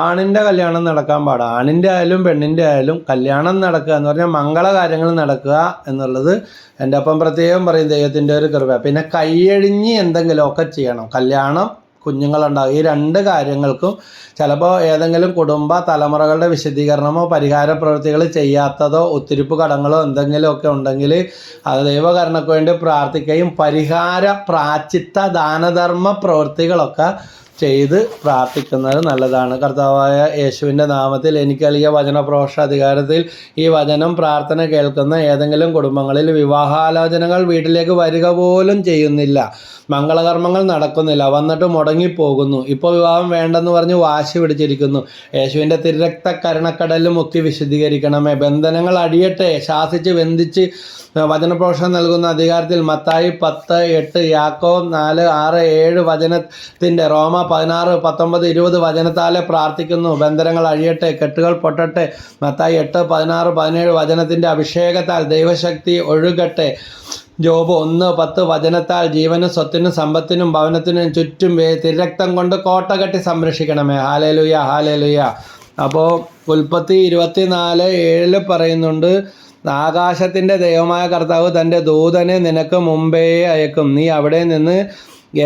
ആണിൻ്റെ കല്യാണം നടക്കാൻ പാടാ, ആണിൻ്റെ ആയാലും പെണ്ണിൻ്റെ ആയാലും കല്യാണം നടക്കുക എന്ന് പറഞ്ഞാൽ മംഗളകാര്യങ്ങൾ നടക്കുക എന്നുള്ളത് എൻ്റെ അപ്പം പ്രത്യേകം പറയും, ദൈവത്തിൻ്റെ ഒരു കൃപ. പിന്നെ കൈയഴിഞ്ഞ് എന്തെങ്കിലുമൊക്കെ ചെയ്യണം. കല്യാണം, കുഞ്ഞുങ്ങളുണ്ടാകും, ഈ 2 കാര്യങ്ങൾക്കും ചിലപ്പോൾ ഏതെങ്കിലും കുടുംബ തലമുറകളുടെ വിശദീകരണമോ പരിഹാര പ്രവൃത്തികൾ ചെയ്യാത്തതോ ഒത്തിരിപ്പ് കടങ്ങളോ എന്തെങ്കിലുമൊക്കെ ഉണ്ടെങ്കിൽ അത് ദൈവകരുണയ്ക്ക് വേണ്ടി പ്രാർത്ഥിക്കുകയും പരിഹാര പ്രാച്ചിത്ത ദാനധർമ്മ പ്രവൃത്തികളൊക്കെ ചെയ്ത് പ്രാർത്ഥിക്കുന്നത് നല്ലതാണ്. കർത്താവായ യേശുവിൻ്റെ നാമത്തിൽ എനിക്ക് നൽകിയ വചനപ്രഘോഷ അധികാരത്തിൽ ഈ വചനം പ്രാർത്ഥന കേൾക്കുന്ന ഏതെങ്കിലും കുടുംബങ്ങളിൽ വിവാഹാലോചനകൾ വീട്ടിലേക്ക് വരിക പോലും ചെയ്യുന്നില്ല, മംഗളകർമ്മങ്ങൾ നടക്കുന്നില്ല, വന്നിട്ട് മുടങ്ങിപ്പോകുന്നു, ഇപ്പോൾ വിവാഹം വേണ്ടെന്ന് പറഞ്ഞ് വാശി പിടിച്ചിരിക്കുന്നു, യേശുവിൻ്റെ തിരുരക്ത കരുണക്കടലിൽ മുക്കി വിശുദ്ധീകരിക്കണമേ, ബന്ധനങ്ങൾ അടിയട്ടെ, ശാസിച്ച് ബന്ധിച്ച് വചനപ്രഘോഷം നൽകുന്ന അധികാരത്തിൽ മത്തായി 10:8, യാക്കോബ് 4:6-7 വചനത്തിൻ്റെ, റോമ 16-19-20 വചനത്താലെ പ്രാർത്ഥിക്കുന്നു. ബന്ധനങ്ങൾ അഴിയട്ടെ, കെട്ടുകൾ പൊട്ടട്ടെ. മത്തായി 8:16-17 വചനത്തിൻ്റെ അഭിഷേകത്താൽ ദൈവശക്തി ഒഴുകട്ടെ. ജോബ് 1:10 വചനത്താൽ ജീവനും സ്വത്തിനും സമ്പത്തിനും ഭവനത്തിനും ചുറ്റും തിരുരക്തം കൊണ്ട് കോട്ട കെട്ടി സംരക്ഷിക്കണമേ. Hallelujah, hallelujah. അപ്പോൾ ഉൽപ്പത്തി 24:7 പറയുന്നുണ്ട്, ആകാശത്തിൻ്റെ ദൈവമായ കർത്താവ് തൻ്റെ ദൂതനെ നിനക്ക് മുമ്പേ അയക്കും, നീ അവിടെ നിന്ന്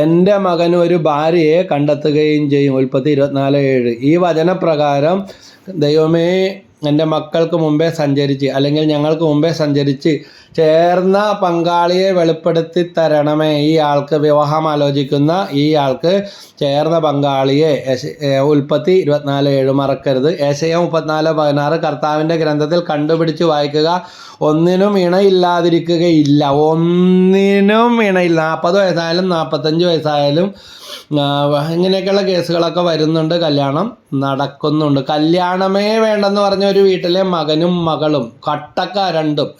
എൻ്റെ മകന് ഒരു ഭാര്യയെ കണ്ടെത്തുകയും ചെയ്യും. ഉൽപ്പത്തി 24:7. ഈ വചനപ്രകാരം ദൈവമേ എൻ്റെ മക്കൾക്ക് മുമ്പേ സഞ്ചരിച്ച്, അല്ലെങ്കിൽ ഞങ്ങൾക്ക് മുമ്പേ സഞ്ചരിച്ച് ചേർന്ന പങ്കാളിയെ വെളിപ്പെടുത്തി തരണമേ. ഈ ആൾക്ക് വിവാഹം ആലോചിക്കുന്ന ഈ ആൾക്ക് ചേർന്ന പങ്കാളിയെ. ഉൽപ്പത്തി 24:7 മറക്കരുത്. ഏശയ്യ 34:16 കർത്താവിൻ്റെ ഗ്രന്ഥത്തിൽ കണ്ടുപിടിച്ച് വായിക്കുക. ഒന്നിനും ഇണയില്ലാതിരിക്കുകയില്ല, ഒന്നിനും ഇണയില്ല. 40 വയസ്സായാലും 45 വയസ്സായാലും ഇങ്ങനെയൊക്കെയുള്ള കേസുകളൊക്കെ വരുന്നുണ്ട്. കല്യാണം നടക്കുന്നുണ്ട്. കല്യാണമേ വേണ്ടെന്ന് പറഞ്ഞ ഒരു വീട്ടിലെ മകനും മകളും കട്ടക്ക രണ്ടും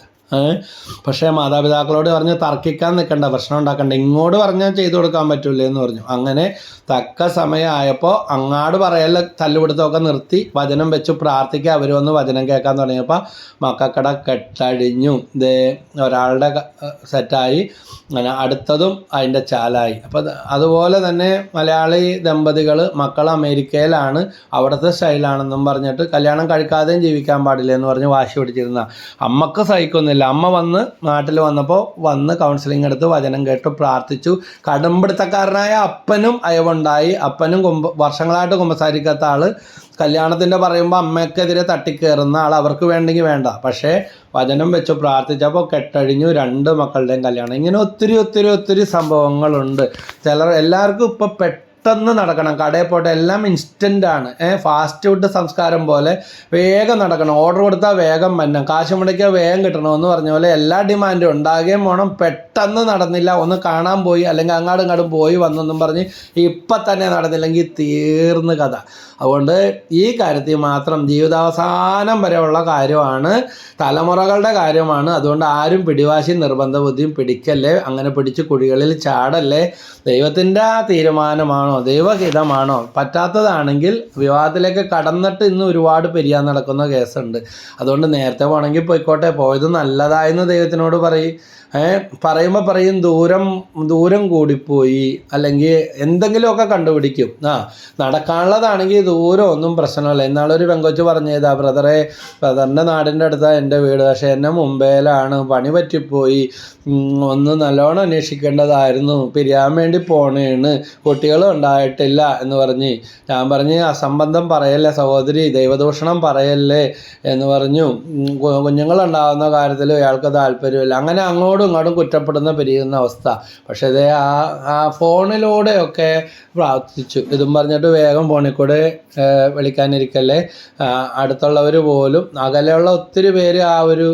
പക്ഷേ മാതാപിതാക്കളോട് പറഞ്ഞ് തർക്കിക്കാൻ നിൽക്കണ്ട, പ്രശ്നം ഉണ്ടാക്കണ്ട, ഇങ്ങോട്ട് പറഞ്ഞാൽ ചെയ്തു കൊടുക്കാൻ പറ്റൂലേ എന്ന് പറഞ്ഞു. അങ്ങനെ തക്ക സമയമായപ്പോൾ അങ്ങാട് പറയൽ തല്ലുപിടുത്തമൊക്കെ നിർത്തി വചനം വെച്ച് പ്രാർത്ഥിക്കുക. അവർ വന്ന് വചനം കേൾക്കാൻ തുടങ്ങിയപ്പോൾ മക്കക്കട കെട്ടഴിഞ്ഞു. ഇതേ ഒരാളുടെ സെറ്റായി, അങ്ങനെ അടുത്തതും അതിൻ്റെ ചാലായി. അപ്പോൾ അതുപോലെ തന്നെ മലയാളി ദമ്പതികൾ മക്കൾ അമേരിക്കയിലാണ്, അവിടുത്തെ സ്റ്റൈലാണെന്നും പറഞ്ഞിട്ട് കല്യാണം കഴിക്കാതെയും ജീവിക്കാൻ പാടില്ല എന്ന് പറഞ്ഞ് വാശി പിടിച്ചിരുന്ന അമ്മക്ക് സഹിക്കുന്നില്ല. അമ്മ വന്ന് നാട്ടിൽ വന്നപ്പോൾ വന്ന് കൗൺസിലിംഗ് എടുത്ത് വചനം കേട്ട് പ്രാർത്ഥിച്ചു. കടുംപിടുത്തക്കാരനായ അപ്പനും അയവുണ്ടായി. അപ്പനും വർഷങ്ങളായിട്ട് കുമ്പസാരിക്കാത്ത ആൾ കല്യാണത്തിൻ്റെ പറയുമ്പോൾ അമ്മയ്ക്കെതിരെ തട്ടിക്കയറുന്ന ആൾ, അവർക്ക് വേണ്ടെങ്കിൽ വേണ്ട, പക്ഷേ വചനം വെച്ച് പ്രാർത്ഥിച്ചപ്പോൾ കെട്ടഴിഞ്ഞു 2 മക്കളുടെയും കല്യാണം. ഇങ്ങനെ ഒത്തിരി ഒത്തിരി ഒത്തിരി സംഭവങ്ങളുണ്ട്. എല്ലാവർക്കും ഇപ്പോൾ പെട്ടെന്ന് നടക്കണം, കടയിൽ പോട്ടെ, എല്ലാം ഇൻസ്റ്റൻ്റാണ്. ഫാസ്റ്റ് ഫുഡ് സംസ്കാരം പോലെ വേഗം നടക്കണം, ഓർഡർ കൊടുത്താൽ വേഗം വരണം, കാശ് മുടക്കിയാൽ വേഗം കിട്ടണമെന്ന് പറഞ്ഞ പോലെ എല്ലാ ഡിമാൻഡും ഉണ്ടാകുകയും വേണം. പെട്ടെന്ന് നടന്നില്ല, ഒന്ന് കാണാൻ പോയി അല്ലെങ്കിൽ അങ്ങാടും പോയി വന്നെന്നും പറഞ്ഞ് ഇപ്പം തന്നെ നടന്നില്ലെങ്കിൽ തീർന്ന് കഥ. അതുകൊണ്ട് ഈ കാര്യത്തിൽ മാത്രം ജീവിതാവസാനം വരെയുള്ള കാര്യമാണ്, തലമുറകളുടെ കാര്യമാണ്. അതുകൊണ്ട് ആരും പിടിവാശി നിർബന്ധ ബുദ്ധിയും പിടിക്കല്ലേ, അങ്ങനെ പിടിച്ച് കുഴികളിൽ ചാടല്ലേ. ദൈവത്തിൻ്റെ തീരുമാനമാണോ, ദൈവഹിതമാണോ, പറ്റാത്തതാണെങ്കിൽ വിവാഹത്തിലേക്ക് കടന്നിട്ട് ഇന്ന് ഒരുപാട് പിരിയാൻ നടക്കുന്ന കേസുണ്ട്. അതുകൊണ്ട് നേരത്തെ പോകണമെങ്കിൽ പോയിക്കോട്ടെ, പോയത് നല്ലതായെന്ന് ദൈവത്തിനോട് പറയുമ്പോൾ പറയും ദൂരം കൂടിപ്പോയി, അല്ലെങ്കിൽ എന്തെങ്കിലുമൊക്കെ കണ്ടുപിടിക്കും. നടക്കാനുള്ളതാണെങ്കിൽ ദൂരം ഒന്നും പ്രശ്നമല്ല. ഇന്നാളൊരു പെങ്കൊച്ച് പറഞ്ഞതാ, ബ്രദറിൻ്റെ നാടിൻ്റെ അടുത്താണ് എൻ്റെ വീട്, പക്ഷേ എന്നെ മുംബൈയിലാണ്, പണി പറ്റിപ്പോയി, ഒന്ന് നല്ലോണം അന്വേഷിക്കേണ്ടതായിരുന്നു, പിരിയാൻ വേണ്ടി പോണേണ്, കുട്ടികളും ഉണ്ടായിട്ടില്ല എന്ന് പറഞ്ഞ്. ഞാൻ പറഞ്ഞ് അസംബന്ധം പറയല്ലേ സഹോദരി, ദൈവദൂഷണം പറയല്ലേ എന്ന് പറഞ്ഞു. കുഞ്ഞുങ്ങളുണ്ടാകുന്ന കാര്യത്തിൽ അയാൾക്ക് താല്പര്യമില്ല. അങ്ങനെ അങ്ങോട്ടും കുറ്റപ്പെടുന്ന പിരിയുന്ന അവസ്ഥ. പക്ഷേ ഇതേ ആ ഫോണിലൂടെയൊക്കെ പ്രാർത്ഥിച്ചു. ഇതും പറഞ്ഞിട്ട് വേഗം ഫോണിൽ കൂടെ വിളിക്കാനിരിക്കല്ലേ. അടുത്തുള്ളവർ പോലും, അകലെയുള്ള ഒത്തിരി പേര് ആ ഒരു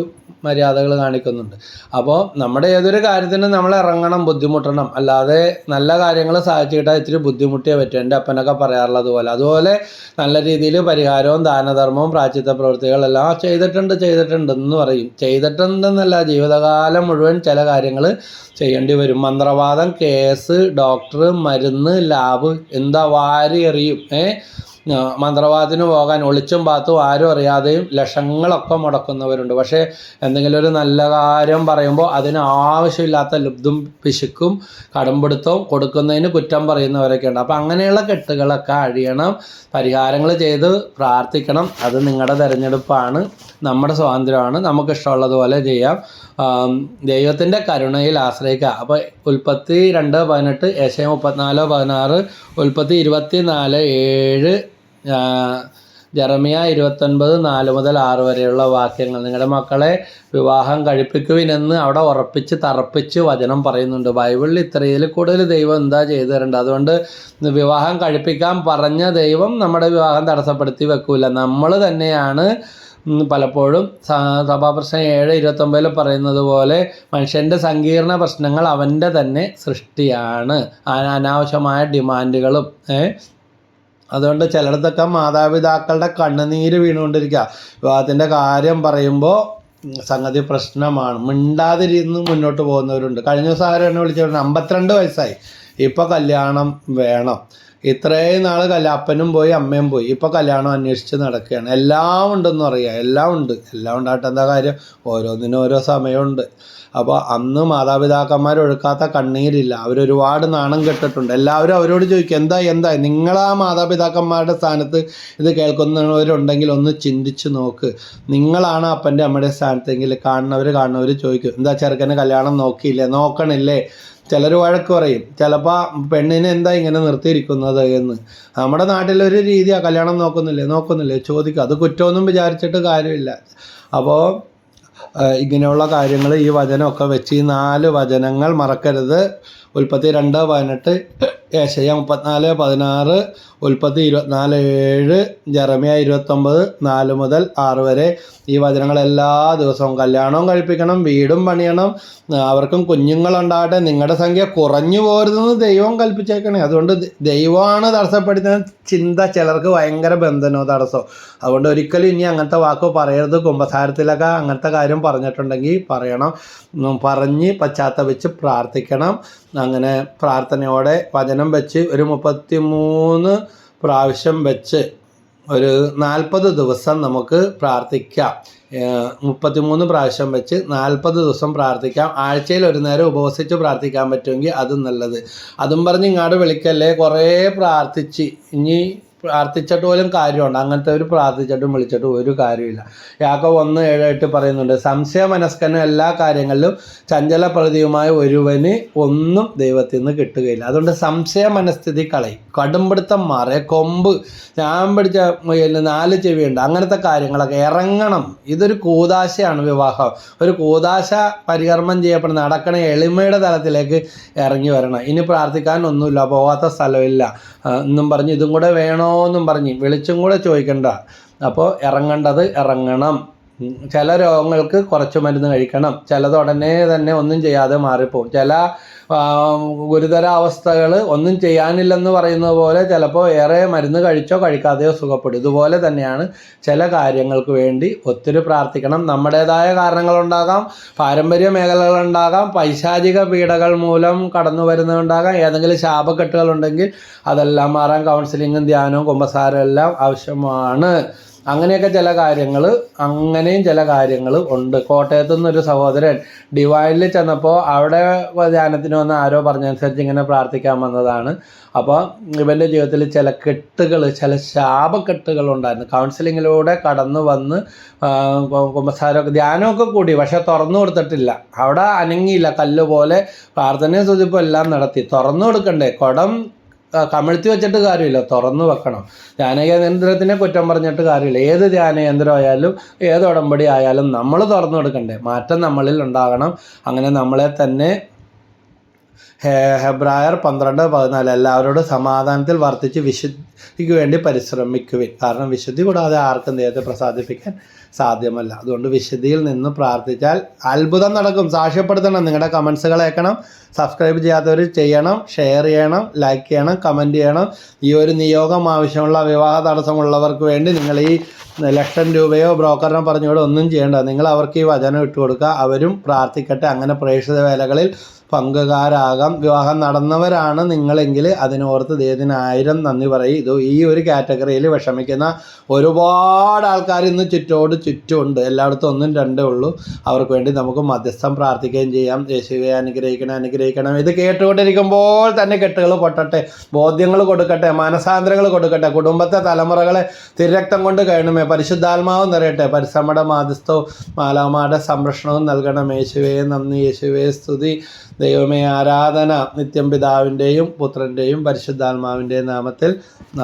മര്യാദകൾ കാണിക്കുന്നുണ്ട്. അപ്പോൾ നമ്മുടെ ഏതൊരു കാര്യത്തിനും നമ്മൾ ഇറങ്ങണം, ബുദ്ധിമുട്ടണം. അല്ലാതെ നല്ല കാര്യങ്ങൾ സാധിച്ചു കിട്ടാൻ ഇത്തിരി ബുദ്ധിമുട്ടിയേ പറ്റും. എൻ്റെ അപ്പനൊക്കെ പറയാറുള്ളത് പോലെ. അതുപോലെ നല്ല രീതിയിൽ പരിഹാരവും ദാനധർമ്മവും പ്രായശ്ചിത്ത പ്രവൃത്തികളെല്ലാം ചെയ്തിട്ടുണ്ടെന്ന് പറയും. ചെയ്തിട്ടുണ്ടെന്നല്ല, ജീവിതകാലം മുഴുവൻ ചില കാര്യങ്ങൾ ചെയ്യേണ്ടി വരും. മന്ത്രവാദം, കേസ്, ഡോക്ടർ, മരുന്ന്, ലാബ്, എന്താ വാരി എറിയും. മന്ത്രവാദത്തിന് പോകാൻ ഒളിച്ചും പാത്തും ആരും അറിയാതെയും ലക്ഷങ്ങളൊക്കെ മുടക്കുന്നവരുണ്ട്. പക്ഷേ എന്തെങ്കിലും ഒരു നല്ല കാര്യം പറയുമ്പോൾ അതിന് ആവശ്യമില്ലാത്ത ലുബ്ധും പിശുക്കും കടുംപിടുത്തവും കൊടുക്കുന്നതിന് കുറ്റം പറയുന്നവരൊക്കെ ഉണ്ട്. അപ്പോൾ അങ്ങനെയുള്ള കെട്ടുകളൊക്കെ അഴിയണം, പരിഹാരങ്ങൾ ചെയ്ത് പ്രാർത്ഥിക്കണം. അത് നിങ്ങളുടെ തിരഞ്ഞെടുപ്പാണ്, നമ്മുടെ സ്വാതന്ത്ര്യമാണ്, നമുക്കിഷ്ടമുള്ളതുപോലെ ചെയ്യാം. ദൈവത്തിൻ്റെ കരുണയിൽ ആശ്രയിക്കുക. അപ്പോൾ ഉൽപ്പത്തി 2:18, ഏശയ്യാ 34:16, ഉൽപ്പത്തി 24:7, ജെറമിയ 29:4 മുതൽ 6 വരെയുള്ള വാക്യങ്ങൾ. നിങ്ങളുടെ മക്കളെ വിവാഹം കഴിപ്പിക്കുവിനെന്ന് അവിടെ ഉറപ്പിച്ച് തറപ്പിച്ച് വചനം പറയുന്നുണ്ട്. ബൈബിളിൽ ഇത്രയിൽ കൂടുതൽ ദൈവം എന്താ ചെയ്തു തരേണ്ടത്? അതുകൊണ്ട് വിവാഹം കഴിപ്പിക്കാൻ പറഞ്ഞ ദൈവം നമ്മുടെ വിവാഹം തടസ്സപ്പെടുത്തി വെക്കൂല. നമ്മൾ തന്നെയാണ് പലപ്പോഴും സഭാപ്രശ്നം 7:29 പറയുന്നത് പോലെ മനുഷ്യൻ്റെ സങ്കീർണ പ്രശ്നങ്ങൾ അവൻ്റെ തന്നെ സൃഷ്ടിയാണ്, അനാവശ്യമായ ഡിമാൻഡുകളും. അതുകൊണ്ട് ചിലയിടത്തൊക്കെ മാതാപിതാക്കളുടെ കണ്ണുനീര് വീണുകൊണ്ടിരിക്കുക. വിവാഹത്തിൻ്റെ കാര്യം പറയുമ്പോൾ സംഗതി പ്രശ്നമാണ്, മിണ്ടാതിരുന്ന് മുന്നോട്ട് പോകുന്നവരുണ്ട്. കഴിഞ്ഞ ദിവസം ആരെന്നെ വിളിച്ചിട്ടുണ്ട്, 52 വയസ്സായി, ഇപ്പോൾ കല്യാണം വേണം. ഇത്രയും നാൾ അപ്പനും പോയി അമ്മയും പോയി, ഇപ്പോൾ കല്യാണം അന്വേഷിച്ച് നടക്കുകയാണ്. എല്ലാം ഉണ്ടെന്ന് അറിയാം, എല്ലാം ഉണ്ടായിട്ട് എന്താ കാര്യം? ഓരോന്നിനും ഓരോ സമയമുണ്ട്. അപ്പോൾ അന്ന് മാതാപിതാക്കന്മാർ ഒഴുക്കാത്ത കണ്ണീരില്ല. അവരൊരുപാട് നാണം കെട്ടിട്ടുണ്ട്. എല്ലാവരും അവരോട് ചോദിക്കും, എന്താ നിങ്ങളാ മാതാപിതാക്കന്മാരുടെ സ്ഥാനത്ത് ഇത് കേൾക്കുന്നവരുണ്ടെങ്കിൽ ഒന്ന് ചിന്തിച്ച് നോക്ക്. നിങ്ങളാണ് അപ്പൻ്റെ അമ്മയുടെ സ്ഥാനത്തെങ്കിൽ കാണുന്നവർ ചോദിക്കും, എന്താ ചെറുക്കന് കല്യാണം നോക്കണില്ലേ? ചിലർ വഴക്ക് പറയും, ചിലപ്പോൾ പെണ്ണിനെ എന്താ ഇങ്ങനെ നിർത്തിയിരിക്കുന്നത് എന്ന്. നമ്മുടെ നാട്ടിലൊരു രീതിയാണ്, കല്യാണം നോക്കുന്നില്ലേ ചോദിക്കുക. അത് കുറ്റമൊന്നും വിചാരിച്ചിട്ട് കാര്യമില്ല. അപ്പോൾ ഇങ്ങനെയുള്ള കാര്യങ്ങൾ ഈ വചനമൊക്കെ വെച്ച് ഈ 4 വചനങ്ങൾ മറക്കരുത്. ഉൽപ്പത്തി 2:18 ഏശയ്യ 34:16, ഉൽപ്പത്തി 24:7, ജെറമ്യ 29:4 മുതൽ 6 വരെ. ഈ വചനങ്ങൾ എല്ലാ ദിവസവും കല്യാണവും കഴിപ്പിക്കണം, വീടും പണിയണം, അവർക്കും കുഞ്ഞുങ്ങളുണ്ടാകട്ടെ, നിങ്ങളുടെ സംഖ്യ കുറഞ്ഞു പോരുതെന്ന് ദൈവം കൽപ്പിച്ചേക്കണേ. അതുകൊണ്ട് ദൈവമാണ് തടസ്സപ്പെടുത്തുന്ന ചിന്ത ചിലർക്ക് ഭയങ്കര ബന്ധനോ തടസ്സമോ. അതുകൊണ്ട് ഒരിക്കലും ഇനി അങ്ങനത്തെ വാക്ക് പറയരുത്. കുമ്പസാരത്തിലൊക്കെ അങ്ങനത്തെ കാര്യം പറഞ്ഞിട്ടുണ്ടെങ്കിൽ പറയണം, പറഞ്ഞ് പശ്ചാത്തപിച്ച് പ്രാർത്ഥിക്കണം. അങ്ങനെ പ്രാർത്ഥനയോടെ വചനം വെച്ച് ഒരു 33 പ്രാവശ്യം വെച്ച് ഒരു 40 ദിവസം നമുക്ക് പ്രാർത്ഥിക്കാം. 33 പ്രാവശ്യം വെച്ച് 40 ദിവസം പ്രാർത്ഥിക്കാം. ആഴ്ചയിൽ ഒരു നേരം ഉപവസിച്ച് പ്രാർത്ഥിക്കാൻ പറ്റുമെങ്കിൽ അതും നല്ലത്. അതും പറഞ്ഞ് ഇങ്ങോട്ട് വിളിക്കല്ലേ, കുറേ പ്രാർത്ഥിച്ച് ഇനി പ്രാർത്ഥിച്ചിട്ട് പോലും കാര്യമുണ്ട്. അങ്ങനത്തെ ഒരു പ്രാർത്ഥിച്ചിട്ടും വിളിച്ചിട്ടും ഒരു കാര്യമില്ല. യാക്കോബ് 1:7 പറയുന്നുണ്ട്, സംശയ മനസ്കനും എല്ലാ കാര്യങ്ങളിലും ചഞ്ചല പ്രതിയുമായ ഒരുവന് ഒന്നും ദൈവത്തിൽ നിന്ന് കിട്ടുകയില്ല. അതുകൊണ്ട് സംശയ മനസ്ഥിതി കളയും, കടുംപിടുത്തം മാറി, കൊമ്പ് ഞാൻ പിടിച്ച 4 ചെവിയുണ്ട്, അങ്ങനത്തെ കാര്യങ്ങളൊക്കെ ഇറങ്ങണം. ഇതൊരു കൂദാശയാണ് വിവാഹം. ഒരു കൂദാശ പരികർമ്മം ചെയ്യപ്പെടുന്ന നടക്കണ എളിമയുടെ തലത്തിലേക്ക് ഇറങ്ങി വരണം. ഇനി പ്രാർത്ഥിക്കാൻ ഒന്നുമില്ല, പോകാത്ത സ്ഥലമില്ല എന്നും പറഞ്ഞ് ഇതും കൂടെ വേണോന്നും പറഞ്ഞ് വിളിച്ചും കൂടെ ചോദിക്കണ്ട. അപ്പോൾ ഇറങ്ങേണ്ടത് ഇറങ്ങണം. ചില രോഗങ്ങൾക്ക് കുറച്ച് മരുന്ന് കഴിക്കണം, ചിലത് ഉടനെ തന്നെ ഒന്നും ചെയ്യാതെ മാറിപ്പോവും. ചില ഗുരുതരാവസ്ഥകൾ ഒന്നും ചെയ്യാനില്ലെന്ന് പറയുന്നത് പോലെ ചിലപ്പോൾ ഏറെ മരുന്ന് കഴിച്ചോ കഴിക്കാതെയോ സുഖപ്പെടും. ഇതുപോലെ തന്നെയാണ് ചില കാര്യങ്ങൾക്ക് വേണ്ടി ഒത്തിരി പ്രാർത്ഥിക്കണം. നമ്മുടേതായ കാരണങ്ങളുണ്ടാകാം, പാരമ്പര്യ മേഖലകളുണ്ടാകാം, പൈശാചിക പീഡകൾ മൂലം കടന്നു വരുന്നതുണ്ടാകാം, ഏതെങ്കിലും ശാപക്കെട്ടുകളുണ്ടെങ്കിൽ അതെല്ലാം മാറാൻ കൗൺസിലിങ്ങും ധ്യാനവും കുമ്പസാരവും എല്ലാം ആവശ്യമാണ്. അങ്ങനെയൊക്കെ അങ്ങനെയും ചില കാര്യങ്ങൾ ഉണ്ട്. കോട്ടയത്തു നിന്നൊരു സഹോദരൻ ഡിവൈനിൽ ചെന്നപ്പോൾ അവിടെ ധ്യാനത്തിന് വന്ന് ആരോ പറഞ്ഞനുസരിച്ച് ഇങ്ങനെ പ്രാർത്ഥിക്കാൻ വന്നതാണ്. അപ്പോൾ ഇവൻ്റെ ജീവിതത്തിൽ ചില കെട്ടുകൾ, ചില ശാപക്കെട്ടുകൾ ഉണ്ടായിരുന്നു. കൗൺസിലിങ്ങിലൂടെ കടന്നു വന്ന് കുമ്പസാരമൊക്കെ ധ്യാനമൊക്കെ കൂടി, പക്ഷെ തുറന്നു കൊടുത്തിട്ടില്ല. അവിടെ അനങ്ങിയില്ല, കല്ലുപോലെ പ്രാർത്ഥനയും സ്തുതിപ്പും എല്ലാം നടത്തി. തുറന്നു കൊടുക്കണ്ടേ, കുടം കമിഴ്ത്തി വെച്ചിട്ട് കാര്യമില്ല, തുറന്നു വെക്കണം. ധ്യാനകേന്ദ്രത്തിനെ കുറ്റം പറഞ്ഞിട്ട് കാര്യമില്ല. ഏത് ധ്യാനകേന്ദ്രം ആയാലും ഏത് ഉടമ്പടി ആയാലും നമ്മൾ തുറന്നു കൊടുക്കണ്ടേ, മാറ്റം നമ്മളിൽ ഉണ്ടാകണം. അങ്ങനെ നമ്മളെ തന്നെ ഹെബ്രായർ 12:14 എല്ലാവരോടും സമാധാനത്തിൽ വർത്തിച്ച് വിശുദ്ധിക്ക് വേണ്ടി പരിശ്രമിക്കുവിൻ. കാരണം വിശുദ്ധി കൂടാതെ ആർക്കും ദൈവത്തെ പ്രസാദിപ്പിക്കാൻ സാധ്യമല്ല. അതുകൊണ്ട് വിശുദ്ധിയിൽ നിന്ന് പ്രാർത്ഥിച്ചാൽ അത്ഭുതം നടക്കും. സാക്ഷ്യപ്പെടുത്തണം, നിങ്ങളുടെ കമൻസുകൾ അയക്കണം. സബ്സ്ക്രൈബ് ചെയ്യാത്തവർ ചെയ്യണം, ഷെയർ ചെയ്യണം, ലൈക്ക് ചെയ്യണം, കമൻറ്റ് ചെയ്യണം. ഈ ഒരു നിയോഗം ആവശ്യമുള്ള വിവാഹ തടസ്സമുള്ളവർക്ക് വേണ്ടി നിങ്ങൾ ഈ ₹1,00,000 ബ്രോക്കറിനെ പറഞ്ഞുകൂടെ ഒന്നും ചെയ്യേണ്ട. നിങ്ങൾ അവർക്ക് ഈ വചനം ഇട്ട് കൊടുക്കുക, അവരും പ്രാർത്ഥിക്കട്ടെ. അങ്ങനെ പ്രേക്ഷിത വേലകളിൽ പങ്കുകാരാകാം. വിവാഹം നടന്നവരാണ് നിങ്ങളെങ്കിൽ അതിനോർത്ത് ദൈവത്തിന് 1000 നന്ദി പറയും. ഈ ഒരു കാറ്റഗറിയിൽ വിഷമിക്കുന്ന ഒരുപാട് ആൾക്കാർ ഇന്ന് ചുറ്റുമുണ്ട്. എല്ലായിടത്തും 1, 2 ഉള്ളൂ. അവർക്ക് വേണ്ടി നമുക്ക് മധ്യസ്ഥം പ്രാർത്ഥിക്കുകയും ചെയ്യാം. യേശുവേ അനുഗ്രഹിക്കണം. ഇത് കേട്ടുകൊണ്ടിരിക്കുമ്പോൾ തന്നെ കെട്ടുകൾ പൊട്ടട്ടെ, ബോധ്യങ്ങൾ കൊടുക്കട്ടെ, മനസാന്തരങ്ങൾ കൊടുക്കട്ടെ. കുടുംബത്തെ തലമുറകളെ തിരക്തം കൊണ്ട് കഴിയണമേ. പരിശുദ്ധാത്മാവും നിറയട്ടെ. പരിശ്രമയുടെ മാധ്യസ്ഥവും മാലാമാരുടെ സംരക്ഷണവും നൽകണം. യേശുവേ നന്ദി, യേശുവേ സ്തുതി. ദൈവമേ ആരാധന. നിത്യം പിതാവിൻ്റെയും പുത്രൻ്റെയും പരിശുദ്ധാത്മാവിൻ്റെയും നാമത്തിൽ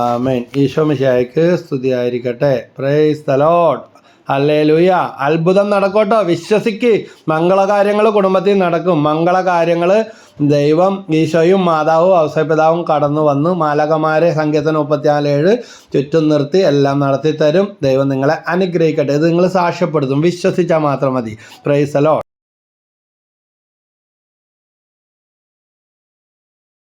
ആമേൻ. ഈശോ മിശിഹായ്ക്ക് സ്തുതിയായിരിക്കട്ടെ. Praise the Lord. ഹല്ലേലൂയ. അത്ഭുതം നടക്കോട്ടോ, വിശ്വസിക്ക്. മംഗളകാര്യങ്ങൾ കുടുംബത്തിൽ നടക്കും. മംഗളകാര്യങ്ങൾ ദൈവം ഈശോയും മാതാവും ഔസേപിതാവും കടന്നു വന്ന് മാലാഖമാരെ സങ്കീർത്തനം 34:7 ചുറ്റും നിർത്തി എല്ലാം നടത്തി തരും. ദൈവം നിങ്ങളെ അനുഗ്രഹിക്കട്ടെ. ഇത് നിങ്ങൾ സാക്ഷ്യപ്പെടുത്തും, വിശ്വസിച്ചാൽ മാത്രം മതി. Praise the Lord.